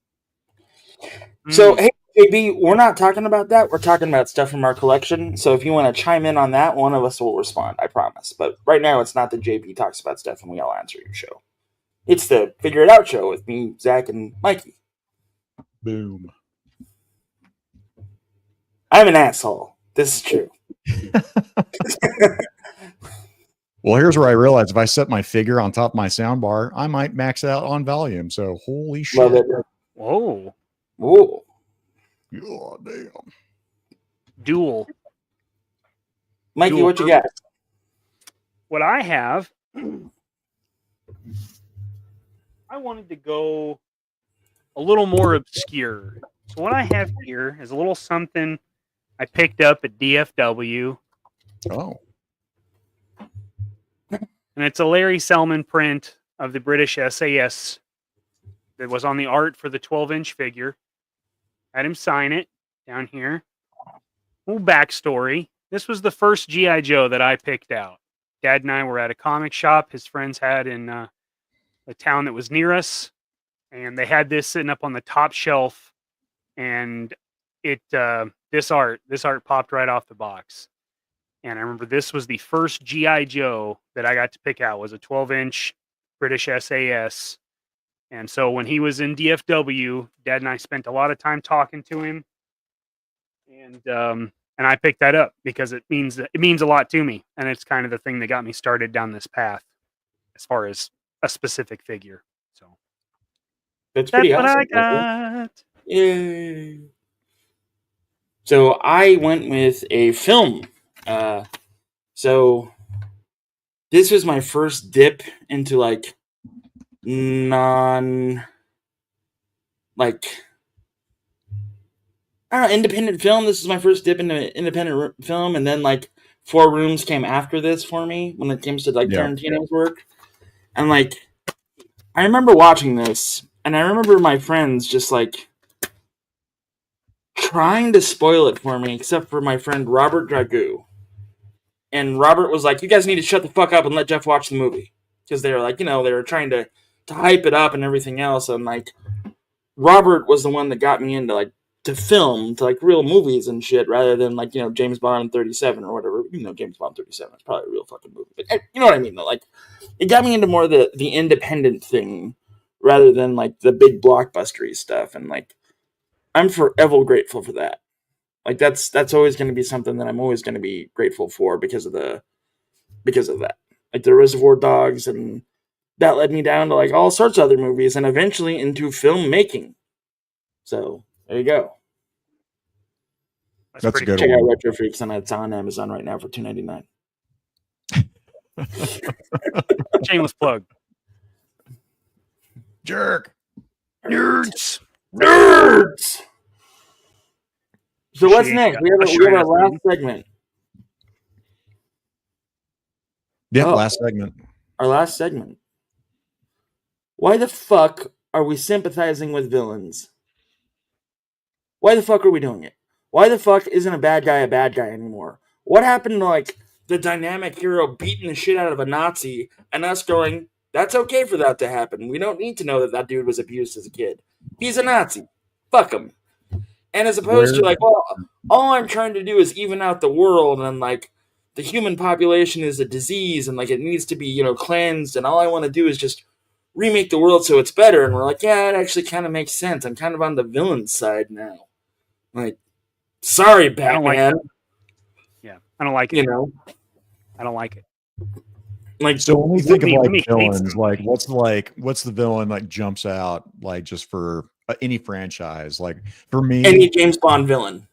[SPEAKER 7] So, hey, JB, we're not talking about that. We're talking about stuff from our collection. So if you want to chime in on that, one of us will respond, I promise. But right now, it's not that JB talks about stuff and we all answer your show. It's the Figure It Out show with me, Zach, and Mikey.
[SPEAKER 6] Boom.
[SPEAKER 7] I'm an asshole. This is true.
[SPEAKER 6] Well, here's where I realized if I set my figure on top of my sound bar, I might max out on volume. So holy shit.
[SPEAKER 7] Love it.
[SPEAKER 5] Whoa.
[SPEAKER 7] Ooh.
[SPEAKER 6] God damn.
[SPEAKER 5] Dual.
[SPEAKER 7] Mikey,
[SPEAKER 5] Dual
[SPEAKER 7] what you got?
[SPEAKER 5] What I have, I wanted to go a little more obscure. So what I have here is a little something I picked up at DFW.
[SPEAKER 6] Oh.
[SPEAKER 5] And it's a Larry Selman print of the British SAS that was on the art for the 12-inch figure. Had him sign it down here. Little backstory. This was the first G.I. Joe that I picked out. Dad and I were at a comic shop his friends had in a town that was near us. And they had this sitting up on the top shelf. And it this art popped right off the box. And I remember this was the first G.I. Joe that I got to pick out. It was a 12-inch British SAS. And so when he was in DFW, Dad and I spent a lot of time talking to him. And I picked that up because it means a lot to me. And it's kind of the thing that got me started down this path as far as a specific figure. So
[SPEAKER 7] That's pretty
[SPEAKER 5] what
[SPEAKER 7] awesome.
[SPEAKER 5] I got.
[SPEAKER 7] Yay. So I went with a film. So this was my first dip into like independent film. This is my first dip into independent film, and then like Four Rooms came after this for me when it comes to like Tarantino's work. And like I remember watching this, and I remember my friends just like trying to spoil it for me, except for my friend Robert Dragoo. And Robert was like, "You guys need to shut the fuck up and let Jeff watch the movie," because they were like, they were trying to hype it up and everything else, and like Robert was the one that got me into like to film, to like real movies and shit, rather than like James Bond 37 or whatever. James Bond 37 is probably a real fucking movie, but you know what I mean though. Like it got me into more the independent thing rather than like the big blockbustery stuff, and like I'm forever grateful for that. Like that's always going to be something that I'm always going to be grateful for because of that. Like the Reservoir Dogs, and that led me down to like all sorts of other movies and eventually into filmmaking. So there you go.
[SPEAKER 6] That's a good
[SPEAKER 7] Check
[SPEAKER 6] one.
[SPEAKER 7] out Retro Freaks, and it's on Amazon right now for $2.99.
[SPEAKER 5] Shameless plug.
[SPEAKER 6] Jerk.
[SPEAKER 5] Nerds.
[SPEAKER 7] So what's next? We have our last segment.
[SPEAKER 6] Yeah, last segment.
[SPEAKER 7] Our last segment. Why the fuck are we sympathizing with villains? Why the fuck are we doing it? Why the fuck isn't a bad guy anymore? What happened to like the dynamic hero beating the shit out of a Nazi and us going, that's okay for that to happen. We don't need to know that dude was abused as a kid. He's a Nazi. Fuck him. And as opposed to like, well, all I'm trying to do is even out the world, and like the human population is a disease and like it needs to be, cleansed, and all I want to do is just remake the world so it's better. And we're like, yeah, it actually kind of makes sense. I'm kind of on the villain side now. Like, sorry, Batman.
[SPEAKER 5] I don't like it. I don't like it.
[SPEAKER 7] Like,
[SPEAKER 6] so when we think of like villains, like what's the villain like jumps out like just for any franchise? Like for me,
[SPEAKER 7] any James Bond villain.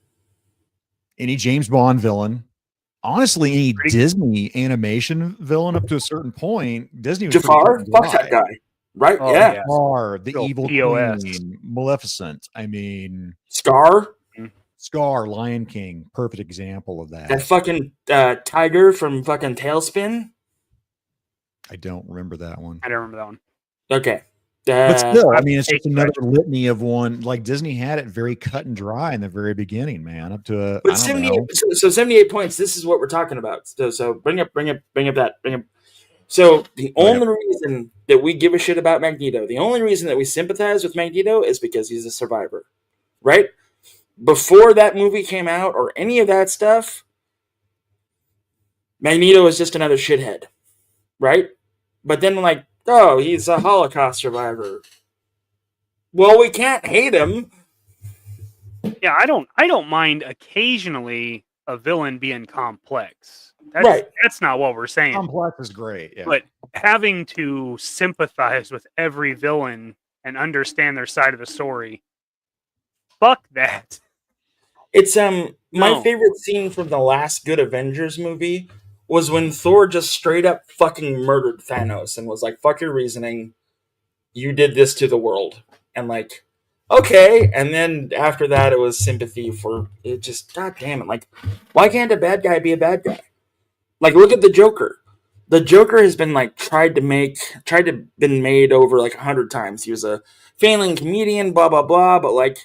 [SPEAKER 6] Honestly, any Disney animation villain up to a certain point. Disney was
[SPEAKER 7] Jafar, fuck that guy, right?
[SPEAKER 6] Oh,
[SPEAKER 7] yeah,
[SPEAKER 6] Jafar, the evil
[SPEAKER 5] POS.
[SPEAKER 6] queen, Maleficent. I mean,
[SPEAKER 7] Scar,
[SPEAKER 6] Lion King, perfect example of that.
[SPEAKER 7] That fucking tiger from fucking Tailspin.
[SPEAKER 6] I don't remember that one.
[SPEAKER 5] I don't remember that one.
[SPEAKER 7] Okay.
[SPEAKER 6] But still, I mean, it's just another litany of one. Like Disney had it very cut and dry in the very beginning, man. Up to
[SPEAKER 7] but 78 points. This is what we're talking about. So bring up. So the only reason that we give a shit about Magneto, the only reason that we sympathize with Magneto is because he's a survivor, right? Before that movie came out or any of that stuff, Magneto is just another shithead, right? But then like, oh, he's a Holocaust survivor. Well, we can't hate him.
[SPEAKER 5] Yeah, I don't mind occasionally a villain being complex. That's not what we're saying.
[SPEAKER 6] Complex is great, yeah.
[SPEAKER 5] But having to sympathize with every villain and understand their side of the story, fuck that.
[SPEAKER 7] It's my favorite scene from the last good Avengers movie was when Thor just straight up fucking murdered Thanos and was like, fuck your reasoning. You did this to the world. And like, okay. And then after that, it was sympathy for it. Just, god damn it. Like, why can't a bad guy be a bad guy? Like, look at the Joker. The Joker has been like tried to been made over like 100 times. He was a failing comedian, blah, blah, blah. But like,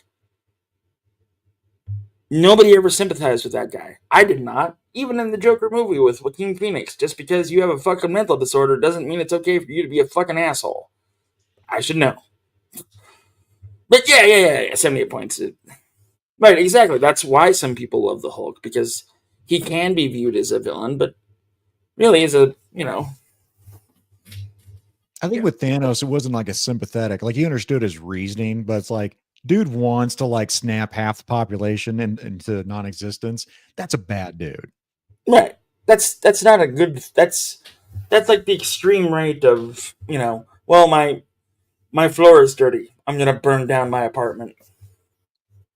[SPEAKER 7] nobody ever sympathized with that guy. I did not. Even in the Joker movie with Joaquin Phoenix, just because you have a fucking mental disorder doesn't mean it's okay for you to be a fucking asshole. I should know. But yeah, 78 points. Right, exactly. That's why some people love the Hulk, because he can be viewed as a villain, but really is a,
[SPEAKER 6] I think with Thanos, it wasn't like a sympathetic, like he understood his reasoning, but it's like, dude wants to like snap half the population into non-existence. That's a bad dude.
[SPEAKER 7] Right. That's not a good. That's like the extreme rate of well, my floor is dirty. I'm gonna burn down my apartment.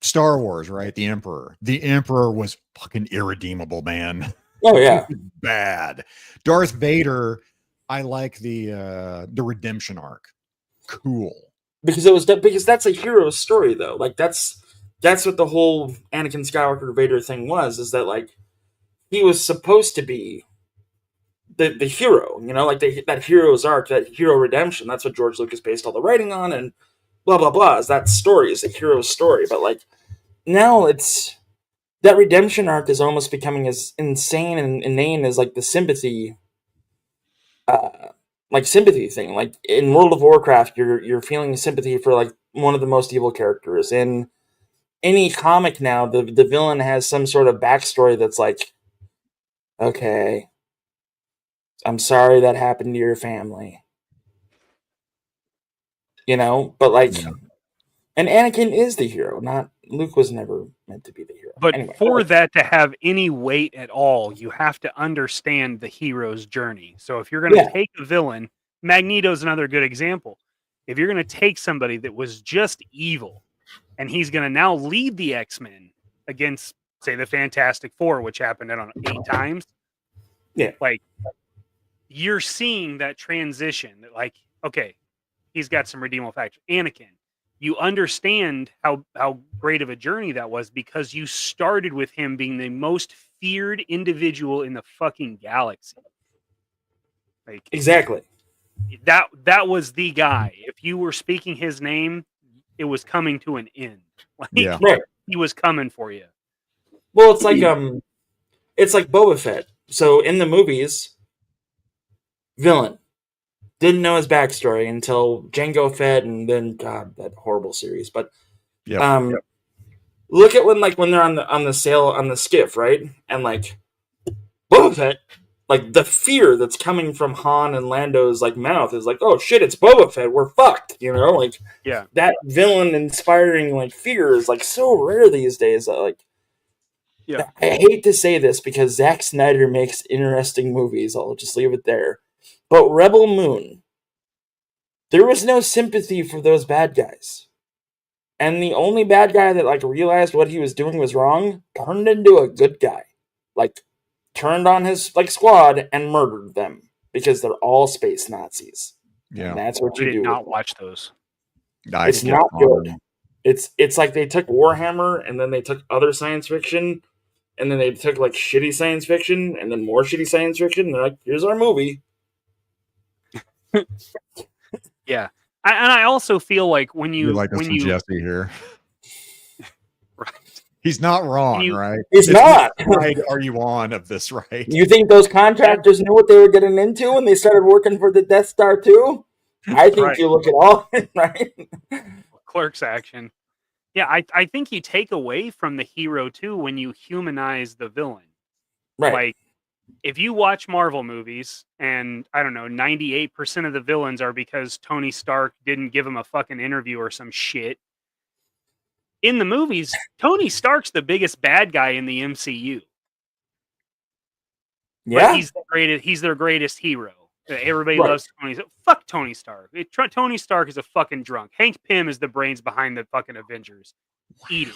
[SPEAKER 6] Star Wars, right? The Emperor was fucking irredeemable, man.
[SPEAKER 7] Oh yeah,
[SPEAKER 6] bad. Darth Vader, I like the redemption arc. Cool.
[SPEAKER 7] Because that's a hero story though. Like that's what the whole Anakin Skywalker Vader thing was. Is that like he was supposed to be the hero, like that hero's arc, that hero redemption. That's what George Lucas based all the writing on, and blah blah blah. Is that story? Is a hero's story? But like now, it's that redemption arc is almost becoming as insane and inane as like the sympathy, sympathy thing. Like in World of Warcraft, you're feeling sympathy for like one of the most evil characters. In any comic now, the villain has some sort of backstory that's like, okay, I'm sorry that happened to your family. But like, and Anakin is the hero, not Luke was never meant to be the hero.
[SPEAKER 5] But
[SPEAKER 7] anyway,
[SPEAKER 5] for that to have any weight at all, you have to understand the hero's journey. So if you're going to take a villain, Magneto's another good example. If you're going to take somebody that was just evil, and he's going to now lead the X-Men against, say, the Fantastic Four, which happened, I don't know, 8 times.
[SPEAKER 7] Yeah.
[SPEAKER 5] Like, you're seeing that transition that, like, okay, he's got some redeemable factors. Anakin, you understand how great of a journey that was because you started with him being the most feared individual in the fucking galaxy. Like,
[SPEAKER 7] exactly.
[SPEAKER 5] That was the guy. If you were speaking his name, it was coming to an end. Like,
[SPEAKER 7] right.
[SPEAKER 5] He was coming for you.
[SPEAKER 7] Well, it's like Boba Fett. So in the movies, villain didn't know his backstory until Jango Fett, and then God, that horrible series. But look at when they're on the sail on the skiff, right? And like Boba Fett, like the fear that's coming from Han and Lando's like mouth is like, oh shit, it's Boba Fett, we're fucked, like that villain inspiring like fear is like so rare these days. I hate to say this because Zack Snyder makes interesting movies. I'll just leave it there. But Rebel Moon, there was no sympathy for those bad guys. And the only bad guy that like realized what he was doing was wrong turned into a good guy. Like turned on his like squad and murdered them because they're all space Nazis. Yeah. And that's what you do.
[SPEAKER 5] I did not watch those.
[SPEAKER 7] It's not good. It's like they took Warhammer and then they took other science fiction and then they took like shitty science fiction and then more shitty science fiction. And they're like, here's our movie.
[SPEAKER 5] Yeah. And I also feel like when you
[SPEAKER 6] Jesse here.
[SPEAKER 5] Right.
[SPEAKER 6] He's not wrong, right?
[SPEAKER 7] He's not.
[SPEAKER 6] Right? Are you on of this, right?
[SPEAKER 7] You think those contractors knew what they were getting into when they started working for the Death Star too? I think you look at all right.
[SPEAKER 5] Clerks action. Yeah, I think you take away from the hero too when you humanize the villain.
[SPEAKER 7] Right.
[SPEAKER 5] Like if you watch Marvel movies and I don't know, 98% of the villains are because Tony Stark didn't give him a fucking interview or some shit. In the movies, Tony Stark's the biggest bad guy in the MCU.
[SPEAKER 7] Yeah.
[SPEAKER 5] But he's their greatest hero. Everybody loves Tony. Fuck Tony Stark. Tony Stark is a fucking drunk. Hank Pym is the brains behind the fucking Avengers. Eat it.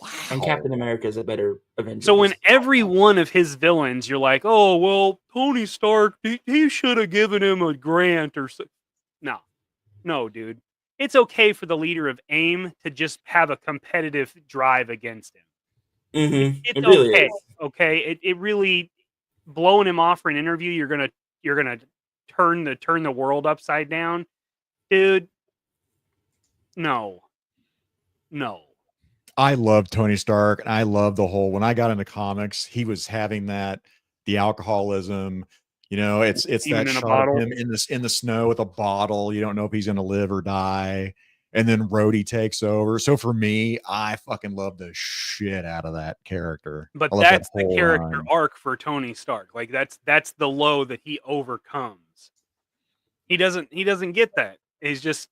[SPEAKER 7] Wow. And Captain America is a better Avenger.
[SPEAKER 5] So when every one of his villains, you're like, oh, well, Tony Stark, he should have given him a grant or so. No, dude. It's okay for the leader of AIM to just have a competitive drive against him.
[SPEAKER 7] Mm-hmm.
[SPEAKER 5] It's really okay. Is. Okay. It really blowing him off for an interview. You're gonna turn the world upside down, dude. No.
[SPEAKER 6] I love Tony Stark, and I love the whole. When I got into comics, he was having the alcoholism. It's that shot of him in the snow with a bottle. You don't know if he's going to live or die, and then Rhodey takes over. So for me, I fucking love the shit out of that character.
[SPEAKER 5] But that's the character arc for Tony Stark. Like that's the low that he overcomes. He doesn't get that. He's just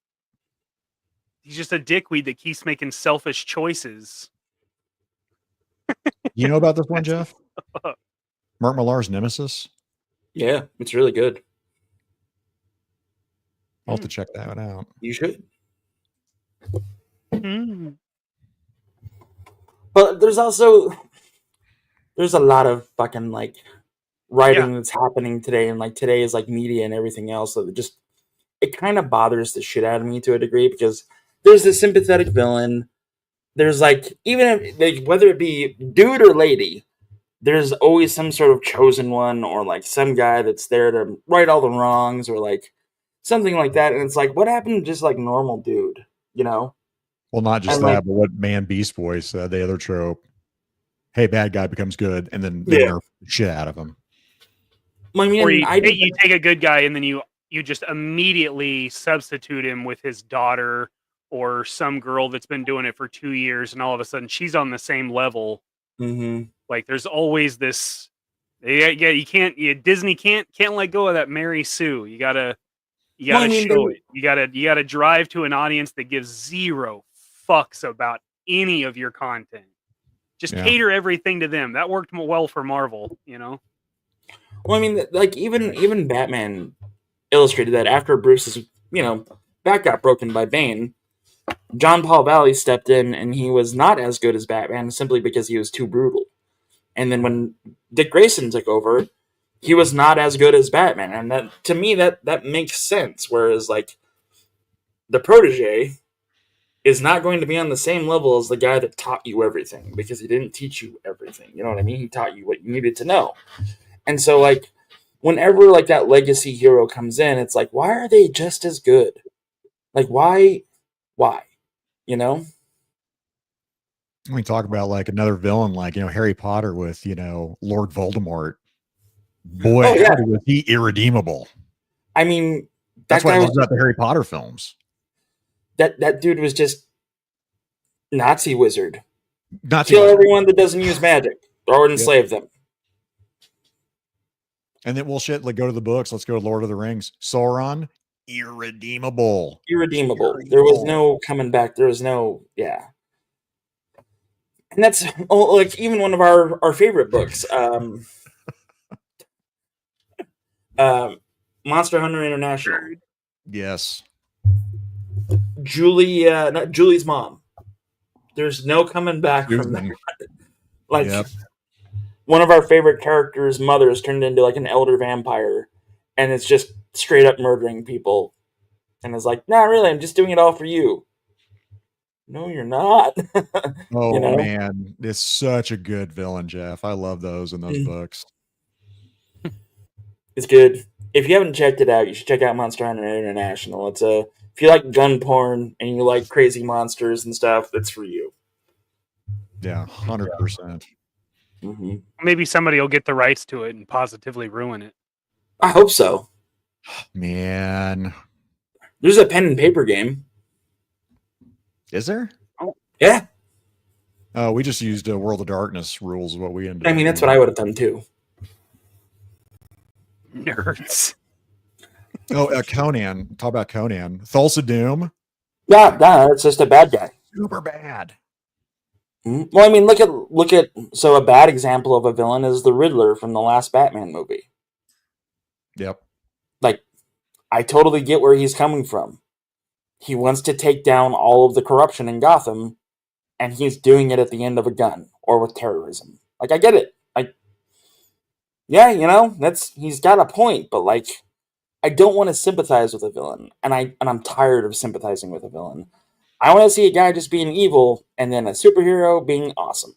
[SPEAKER 5] a dickweed that keeps making selfish choices.
[SPEAKER 6] You know about this one, Jeff? Mark Millar's Nemesis?
[SPEAKER 7] Yeah, it's really good.
[SPEAKER 6] I'll have to check that out.
[SPEAKER 7] You should.
[SPEAKER 5] Mm.
[SPEAKER 7] But there's a lot of fucking like writing that's happening today, and like today is like media and everything else. So it kind of bothers the shit out of me to a degree because there's this sympathetic villain. There's like even if, like, whether it be dude or lady, there's always some sort of chosen one or like some guy that's there to right all the wrongs or like something like that. And it's like, what happened to just like normal dude, you know?
[SPEAKER 6] Well, not just
[SPEAKER 7] And
[SPEAKER 6] that,
[SPEAKER 7] like,
[SPEAKER 6] but what Man Beast Boy said, the other trope. Hey, bad guy becomes good, and then they
[SPEAKER 7] Yeah.
[SPEAKER 6] nerf the shit out of him.
[SPEAKER 7] I mean,
[SPEAKER 5] Or you take a good guy and then you just immediately substitute him with his daughter or some girl that's been doing it for 2 years, and all of a sudden she's on the same level.
[SPEAKER 7] Mhm.
[SPEAKER 5] Like there's always this. Yeah, you can't. Disney can't let go of that Mary Sue. You gotta
[SPEAKER 7] Well, I mean,
[SPEAKER 5] show it. You gotta drive to an audience that gives zero fucks about any of your content. Just
[SPEAKER 6] Yeah.
[SPEAKER 5] cater everything to them. That worked well for Marvel, you know.
[SPEAKER 7] Well, I mean, like even Batman illustrated that after Bruce's back got broken by Bane, John Paul Valley stepped in and he was not as good as Batman simply because he was too brutal. And then when Dick Grayson took over, he was not as good as Batman, and that to me that makes sense. Whereas like the protege is not going to be on the same level as the guy that taught you everything because he didn't teach you everything. You know what I mean? He taught you what you needed to know. And so like whenever like that legacy hero comes in, it's like, why are they just as good? Like why? You know?
[SPEAKER 6] We talk about like another villain, like Harry Potter with Lord Voldemort. Boy,
[SPEAKER 7] Oh, yeah.
[SPEAKER 6] howdy was he irredeemable.
[SPEAKER 7] I mean,
[SPEAKER 6] That's
[SPEAKER 7] that
[SPEAKER 6] what I
[SPEAKER 7] guy
[SPEAKER 6] love
[SPEAKER 7] was
[SPEAKER 6] about the Harry Potter films.
[SPEAKER 7] that dude was just Nazi wizard.
[SPEAKER 6] Not
[SPEAKER 7] Kill everyone that doesn't use magic or enslave them.
[SPEAKER 6] And then shit, like go to the books. Let's go to Lord of the Rings. Sauron, irredeemable.
[SPEAKER 7] Irredeemable. There was no coming back. There was no, yeah. And that's like even one of our favorite books, Monster Hunter International.
[SPEAKER 6] Yes.
[SPEAKER 7] Julie's mom. There's no coming back from that. Like one of our favorite characters' mother is turned into like an elder vampire, and it's just straight up murdering people. And it's like, nah, really, I'm just doing it all for you. No, you're not.
[SPEAKER 6] Oh man, it's such a good villain, Jeff. I love those in those books.
[SPEAKER 7] It's good. If you haven't checked it out, you should check out Monster Hunter International. It's if you like gun porn and you like crazy monsters and stuff, it's for you.
[SPEAKER 6] Yeah, 100%.
[SPEAKER 7] Mm-hmm.
[SPEAKER 5] Maybe somebody will get the rights to it and positively ruin it.
[SPEAKER 7] I hope so.
[SPEAKER 6] Man,
[SPEAKER 7] there's a pen and paper game.
[SPEAKER 6] Is there?
[SPEAKER 5] Oh,
[SPEAKER 7] yeah.
[SPEAKER 6] Oh, we just used World of Darkness rules. What we ended.
[SPEAKER 7] I mean, that's what I would have done too.
[SPEAKER 5] Nerds.
[SPEAKER 7] Oh,
[SPEAKER 6] Conan. Talk about Conan. Thulsa Doom.
[SPEAKER 7] Yeah, it's just a bad guy.
[SPEAKER 6] Super bad.
[SPEAKER 7] Well, I mean, look at. So a bad example of a villain is the Riddler from the last Batman movie.
[SPEAKER 6] Yep.
[SPEAKER 7] Like, I totally get where he's coming from. He wants to take down all of the corruption in Gotham, and he's doing it at the end of a gun or with terrorism. Like, I get it. Like, yeah, he's got a point, but like, I don't want to sympathize with a villain, and I'm tired of sympathizing with a villain. I want to see a guy just being evil, and then a superhero being awesome,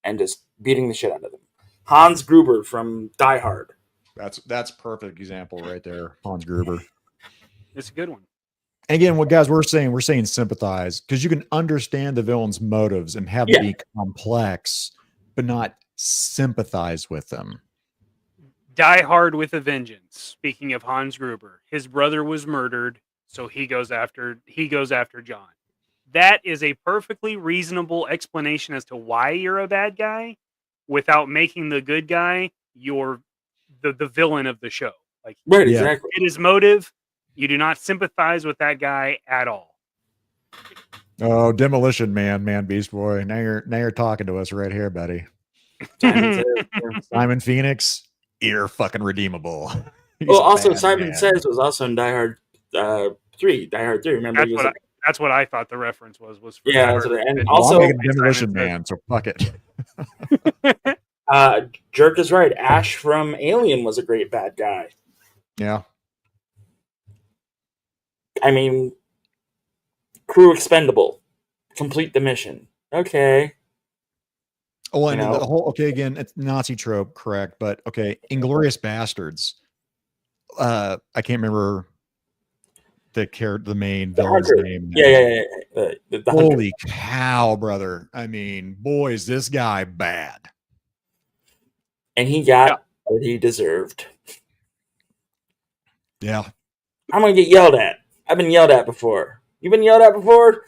[SPEAKER 7] and just beating the shit out of them. Hans Gruber from Die Hard.
[SPEAKER 6] That's perfect example right there, Hans Gruber.
[SPEAKER 5] It's a good one.
[SPEAKER 6] And again, what guys we're saying sympathize because you can understand the villain's motives and have them be complex, but not sympathize with them.
[SPEAKER 5] Die Hard with a Vengeance. Speaking of Hans Gruber, his brother was murdered, so he goes after John. That is a perfectly reasonable explanation as to why you're a bad guy, without making the good guy the villain of the show. Like,
[SPEAKER 7] right, exactly.
[SPEAKER 5] It is motive. You do not sympathize with that guy at all.
[SPEAKER 6] Oh, Demolition Man, Beast Boy. Now you're talking to us right here, buddy. Simon Phoenix, fucking redeemable.
[SPEAKER 7] Well, also Simon Says was also in Die Hard 3. Die Hard 3. Remember?
[SPEAKER 5] That's what I thought the reference was.
[SPEAKER 7] And also
[SPEAKER 6] Demolition Man. So fuck it.
[SPEAKER 7] Jerk is right. Ash from Alien was a great bad guy.
[SPEAKER 6] Yeah.
[SPEAKER 7] I mean, crew expendable. Complete the mission. Okay.
[SPEAKER 6] Oh, and the whole again, it's Nazi trope, correct? But okay, Inglorious Bastards. I can't remember the main villain's name.
[SPEAKER 7] Yeah. The
[SPEAKER 6] Holy cow, brother! I mean, boy, is this guy bad.
[SPEAKER 7] And he got what he deserved.
[SPEAKER 6] Yeah,
[SPEAKER 7] I'm gonna get yelled at. I've been yelled at before. You've been yelled at before.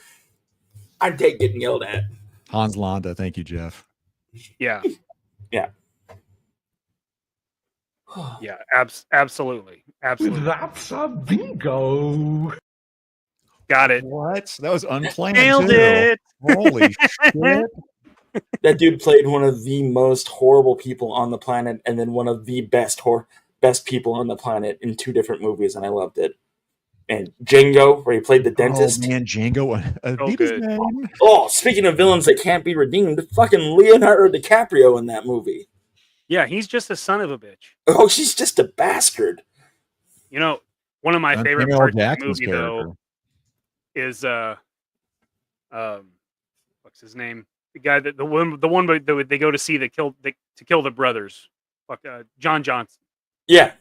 [SPEAKER 7] I take getting yelled at.
[SPEAKER 6] Hans Landa, thank you, Jeff.
[SPEAKER 5] Yeah.
[SPEAKER 7] Yeah.
[SPEAKER 5] Yeah, absolutely.
[SPEAKER 2] That's a bingo.
[SPEAKER 5] Got it.
[SPEAKER 6] What? That was unplanned.
[SPEAKER 5] Nailed
[SPEAKER 6] too.
[SPEAKER 5] it.
[SPEAKER 6] Holy shit.
[SPEAKER 7] That dude played one of the most horrible people on the planet, and then one of the best people on the planet in 2 different movies, and I loved it. And Django, where he played the dentist.
[SPEAKER 6] Oh man, Django. Beat his name.
[SPEAKER 7] Oh, speaking of villains that can't be redeemed, fucking Leonardo DiCaprio in that movie.
[SPEAKER 5] Yeah, he's just a son of a bitch.
[SPEAKER 7] Oh, she's just a bastard.
[SPEAKER 5] You know, one of my favorite
[SPEAKER 6] Samuel
[SPEAKER 5] parts of the
[SPEAKER 6] Jackson's
[SPEAKER 5] movie,
[SPEAKER 6] character.
[SPEAKER 5] though, is what's his name? The guy that the one that they go to see to kill the brothers. John Johnson.
[SPEAKER 7] Yeah.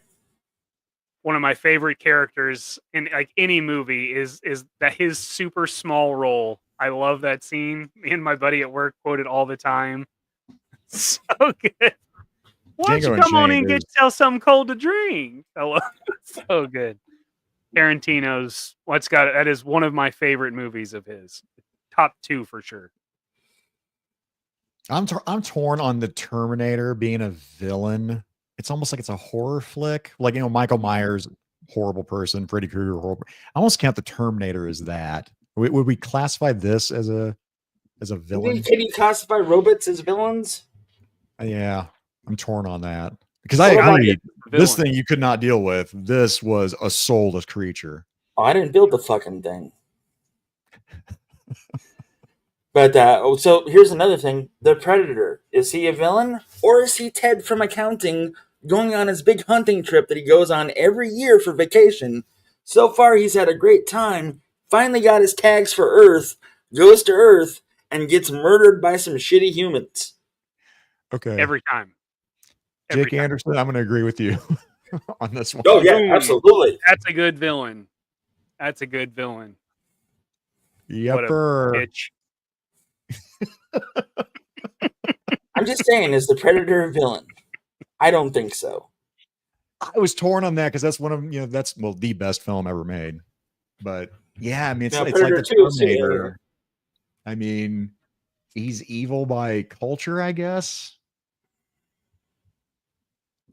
[SPEAKER 5] One of my favorite characters in like any movie is that his super small role. I love that scene. Me and my buddy at work quote it all the time. So good. Why don't you come on in and get yourself something cold to drink? I love it. So good. Tarantino's that is one of my favorite movies of his. Top 2 for sure.
[SPEAKER 6] I'm torn on the Terminator being a villain. It's almost like it's a horror flick. Like, Michael Myers, horrible person. Freddy Krueger, horrible. I almost count the Terminator as that. Would we classify this as a villain?
[SPEAKER 7] Can you classify robots as villains?
[SPEAKER 6] Yeah, I'm torn on that. Because I agree, this thing you could not deal with. This was a soulless creature.
[SPEAKER 7] Oh, I didn't build the fucking thing. But so here's another thing: the Predator, is he a villain, or is he Ted from accounting going on his big hunting trip that he goes on every year for vacation? So far, he's had a great time. Finally, got his tags for Earth. Goes to Earth and gets murdered by some shitty humans.
[SPEAKER 6] Okay.
[SPEAKER 5] Every time.
[SPEAKER 6] Jake Anderson, I'm going to agree with you on this one.
[SPEAKER 7] Oh yeah, absolutely.
[SPEAKER 5] That's a good villain. That's a good villain.
[SPEAKER 6] Yepper.
[SPEAKER 5] What a bitch.
[SPEAKER 7] I'm just saying, is the Predator a villain? I don't think so.
[SPEAKER 6] I was torn on that because that's one of that's the best film ever made. But yeah, I mean it's like the Terminator. I mean, he's evil by culture, I guess.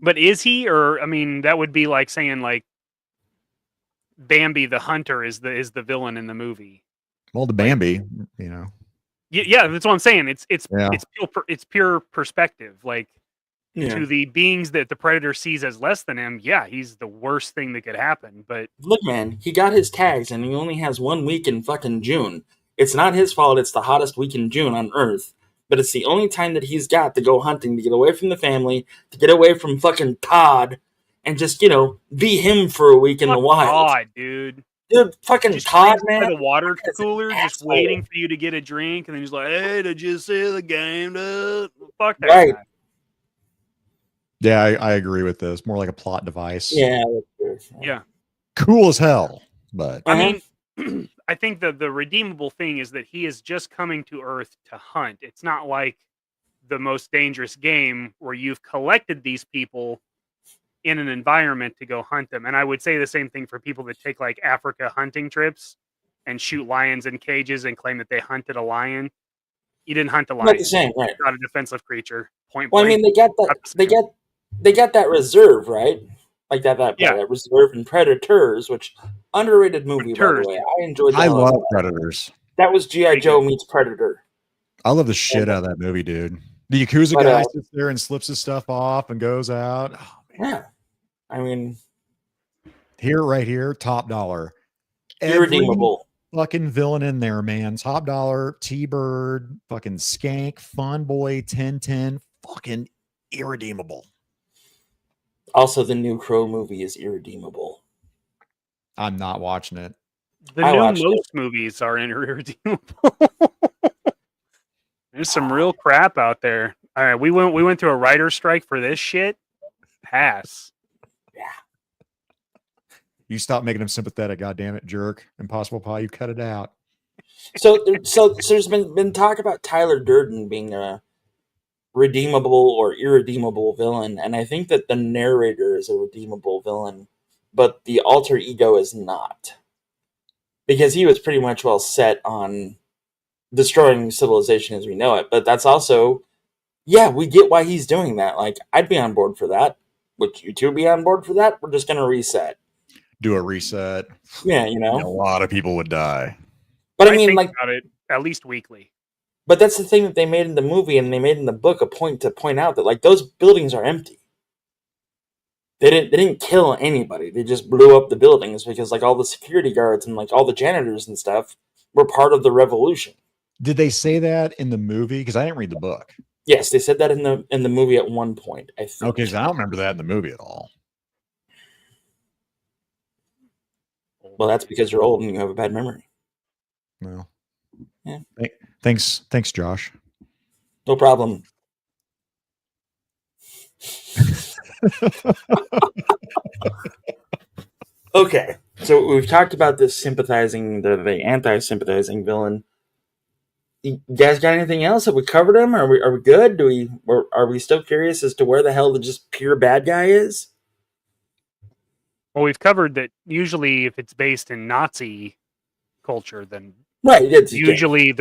[SPEAKER 5] But is he, or I mean, that would be like saying like Bambi the hunter is the villain in the movie.
[SPEAKER 6] Well, the Bambi,
[SPEAKER 5] Yeah, that's what I'm saying. It's pure perspective. Like to the beings that the Predator sees as less than him, yeah, he's the worst thing that could happen. But
[SPEAKER 7] look, man, he got his tags and he only has 1 week in fucking June. It's not his fault. It's the hottest week in June on Earth. But it's the only time that he's got to go hunting, to get away from the family, to get away from fucking Todd, and just, be him for a week in the wild.
[SPEAKER 5] God, dude.
[SPEAKER 7] Dude, fucking
[SPEAKER 5] just
[SPEAKER 7] Todd, man.
[SPEAKER 5] The water cooler, just waiting for you to get a drink, and then he's like, "Hey, did you see the game, dude?" Fuck that guy.
[SPEAKER 6] Yeah, I agree with this. More like a plot device.
[SPEAKER 7] Yeah.
[SPEAKER 6] Cool as hell, but
[SPEAKER 5] I mean, I think the redeemable thing is that he is just coming to Earth to hunt. It's not like the most dangerous game where you've collected these people in an environment to go hunt them. And I would say the same thing for people that take like Africa hunting trips and shoot lions in cages and claim that they hunted a lion. You didn't hunt a lion.
[SPEAKER 7] Not the same, right?
[SPEAKER 5] It's not a defensive creature. Point
[SPEAKER 7] well,
[SPEAKER 5] blank.
[SPEAKER 7] I mean, they got that reserve, right? Like that reserve in Predators, which underrated movie, by the way. I enjoyed that.
[SPEAKER 6] I love Predators.
[SPEAKER 7] That was G.I. Joe meets Predator.
[SPEAKER 6] I love the shit out of that movie, dude. The Yakuza guy sits there and slips his stuff off and goes out. Oh, man.
[SPEAKER 7] Yeah. I mean,
[SPEAKER 6] right here, top dollar.
[SPEAKER 7] Irredeemable.
[SPEAKER 6] Fucking villain in there, man. Top dollar, T-Bird, fucking Skank, Fun Boy, 1010, fucking irredeemable.
[SPEAKER 7] Also, the new Crow movie is irredeemable.
[SPEAKER 6] I'm not watching it.
[SPEAKER 5] Most movies are irredeemable. There's some real crap out there. All right, we went through a writer's strike for this shit. Pass.
[SPEAKER 7] Yeah.
[SPEAKER 6] You stop making him sympathetic, goddammit, jerk. Impossible Pie, you cut it out.
[SPEAKER 7] So there's been talk about Tyler Durden being a redeemable or irredeemable villain, and I think that the narrator is a redeemable villain, but the alter ego is not. Because he was pretty much well set on destroying civilization as we know it, but that's also, yeah, we get why he's doing that. Like, I'd be on board for that. Would you two be on board for that? We're just going to reset.
[SPEAKER 6] Do a reset.
[SPEAKER 7] Yeah, you know?
[SPEAKER 6] A lot of people would die.
[SPEAKER 7] But I mean,
[SPEAKER 5] think
[SPEAKER 7] like,
[SPEAKER 5] about it at least weekly.
[SPEAKER 7] but that's the thing that they made in the movie and they made in the book, a point to point out that, like, those buildings are empty. They didn't kill anybody. They just blew up the buildings because, like, all the security guards and, like, all the janitors and stuff were part of the revolution.
[SPEAKER 6] Did they say that in the movie? Because I didn't read the book.
[SPEAKER 7] Yes, they said that in the movie at one point, I think.
[SPEAKER 6] Okay, so I don't remember that in the movie at all.
[SPEAKER 7] Well, that's because you're old and you have a bad memory.
[SPEAKER 6] No.
[SPEAKER 7] Yeah.
[SPEAKER 6] Thanks, Josh.
[SPEAKER 7] No problem. Okay, so we've talked about this sympathizing, the anti-sympathizing villain. You guys got anything else? Have we covered him? Are we good? Are we still curious as to where the hell the just pure bad guy is?
[SPEAKER 5] Well, we've covered that usually if it's based in Nazi culture, then
[SPEAKER 7] Right, it's
[SPEAKER 5] they're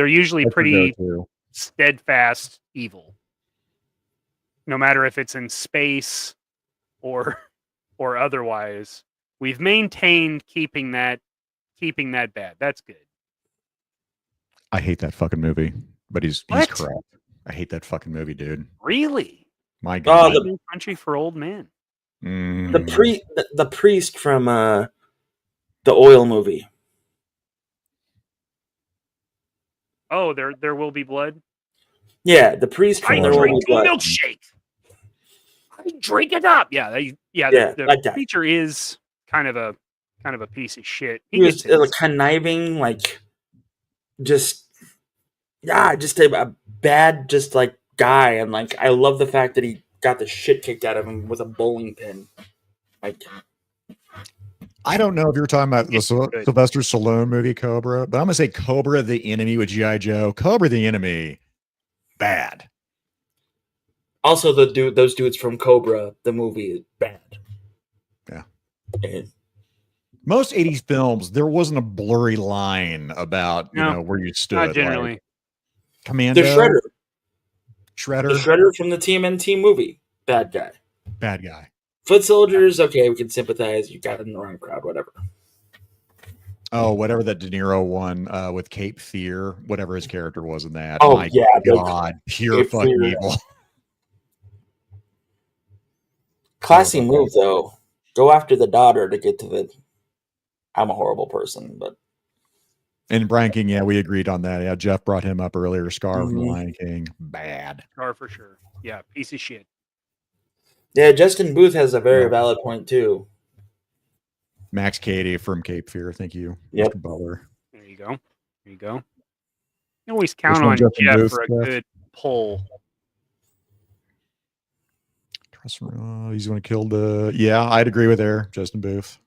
[SPEAKER 5] usually
[SPEAKER 6] That's
[SPEAKER 5] pretty
[SPEAKER 6] a go-to.
[SPEAKER 5] steadfast evil. No matter if it's in space or otherwise. We've maintained keeping that bad. That's good.
[SPEAKER 6] I hate that fucking movie, but he's
[SPEAKER 5] What?
[SPEAKER 6] correct. I hate that fucking movie, dude.
[SPEAKER 5] Really?
[SPEAKER 6] My God.
[SPEAKER 7] the
[SPEAKER 5] Country for Old Men.
[SPEAKER 7] the priest from the oil movie.
[SPEAKER 5] Oh, there will be blood.
[SPEAKER 7] Yeah, the priest
[SPEAKER 5] I
[SPEAKER 7] from the
[SPEAKER 5] drink
[SPEAKER 7] oil movie.
[SPEAKER 5] milkshake. I drink it up. Yeah,
[SPEAKER 7] like
[SPEAKER 5] the
[SPEAKER 7] that.
[SPEAKER 5] creature is kind of a piece of shit.
[SPEAKER 7] He was conniving, like just a bad, just like guy, and like I love the fact that he got the shit kicked out of him with a bowling pin. Like,
[SPEAKER 6] I don't know if you're talking about the Sylvester Stallone movie Cobra, but I'm gonna say Cobra the Enemy with G.I. Joe. Cobra the Enemy, bad.
[SPEAKER 7] also, those dudes from Cobra, the movie, is bad.
[SPEAKER 6] Yeah.
[SPEAKER 7] And
[SPEAKER 6] most 80s films, there wasn't a blurry line about where you stood.
[SPEAKER 5] Not generally.
[SPEAKER 6] Like, Commando,
[SPEAKER 7] the
[SPEAKER 6] Shredder,
[SPEAKER 7] the Shredder from the TMNT movie, bad guy.
[SPEAKER 6] bad guy.
[SPEAKER 7] Foot Soldiers, okay, we can sympathize. You got it in the wrong crowd, whatever.
[SPEAKER 6] Oh, whatever that De Niro one with Cape Fear, whatever his character was in that.
[SPEAKER 7] Oh,
[SPEAKER 6] My
[SPEAKER 7] yeah,
[SPEAKER 6] God, pure
[SPEAKER 7] Cape
[SPEAKER 6] fucking
[SPEAKER 7] Fear.
[SPEAKER 6] evil.
[SPEAKER 7] Classy move, though. Go after the daughter to get to the. I'm a horrible person, but.
[SPEAKER 6] And Brian King, yeah, we agreed on that. Yeah, Jeff brought him up earlier. Scar from
[SPEAKER 7] Mhm.
[SPEAKER 6] Lion King, bad.
[SPEAKER 5] Scar for sure. Yeah, piece of shit.
[SPEAKER 7] Yeah, Justin Booth has a very valid point, too.
[SPEAKER 6] Max Cady from Cape Fear. Thank you,
[SPEAKER 7] Yep.
[SPEAKER 6] Mr. Butler.
[SPEAKER 5] There you go. You always count
[SPEAKER 6] Which one,
[SPEAKER 5] on
[SPEAKER 6] Justin
[SPEAKER 5] Jeff
[SPEAKER 6] Booth,
[SPEAKER 5] for a
[SPEAKER 6] Jeff?
[SPEAKER 5] good pull.
[SPEAKER 6] He's going to kill the. Yeah, I'd agree with there, Justin Booth.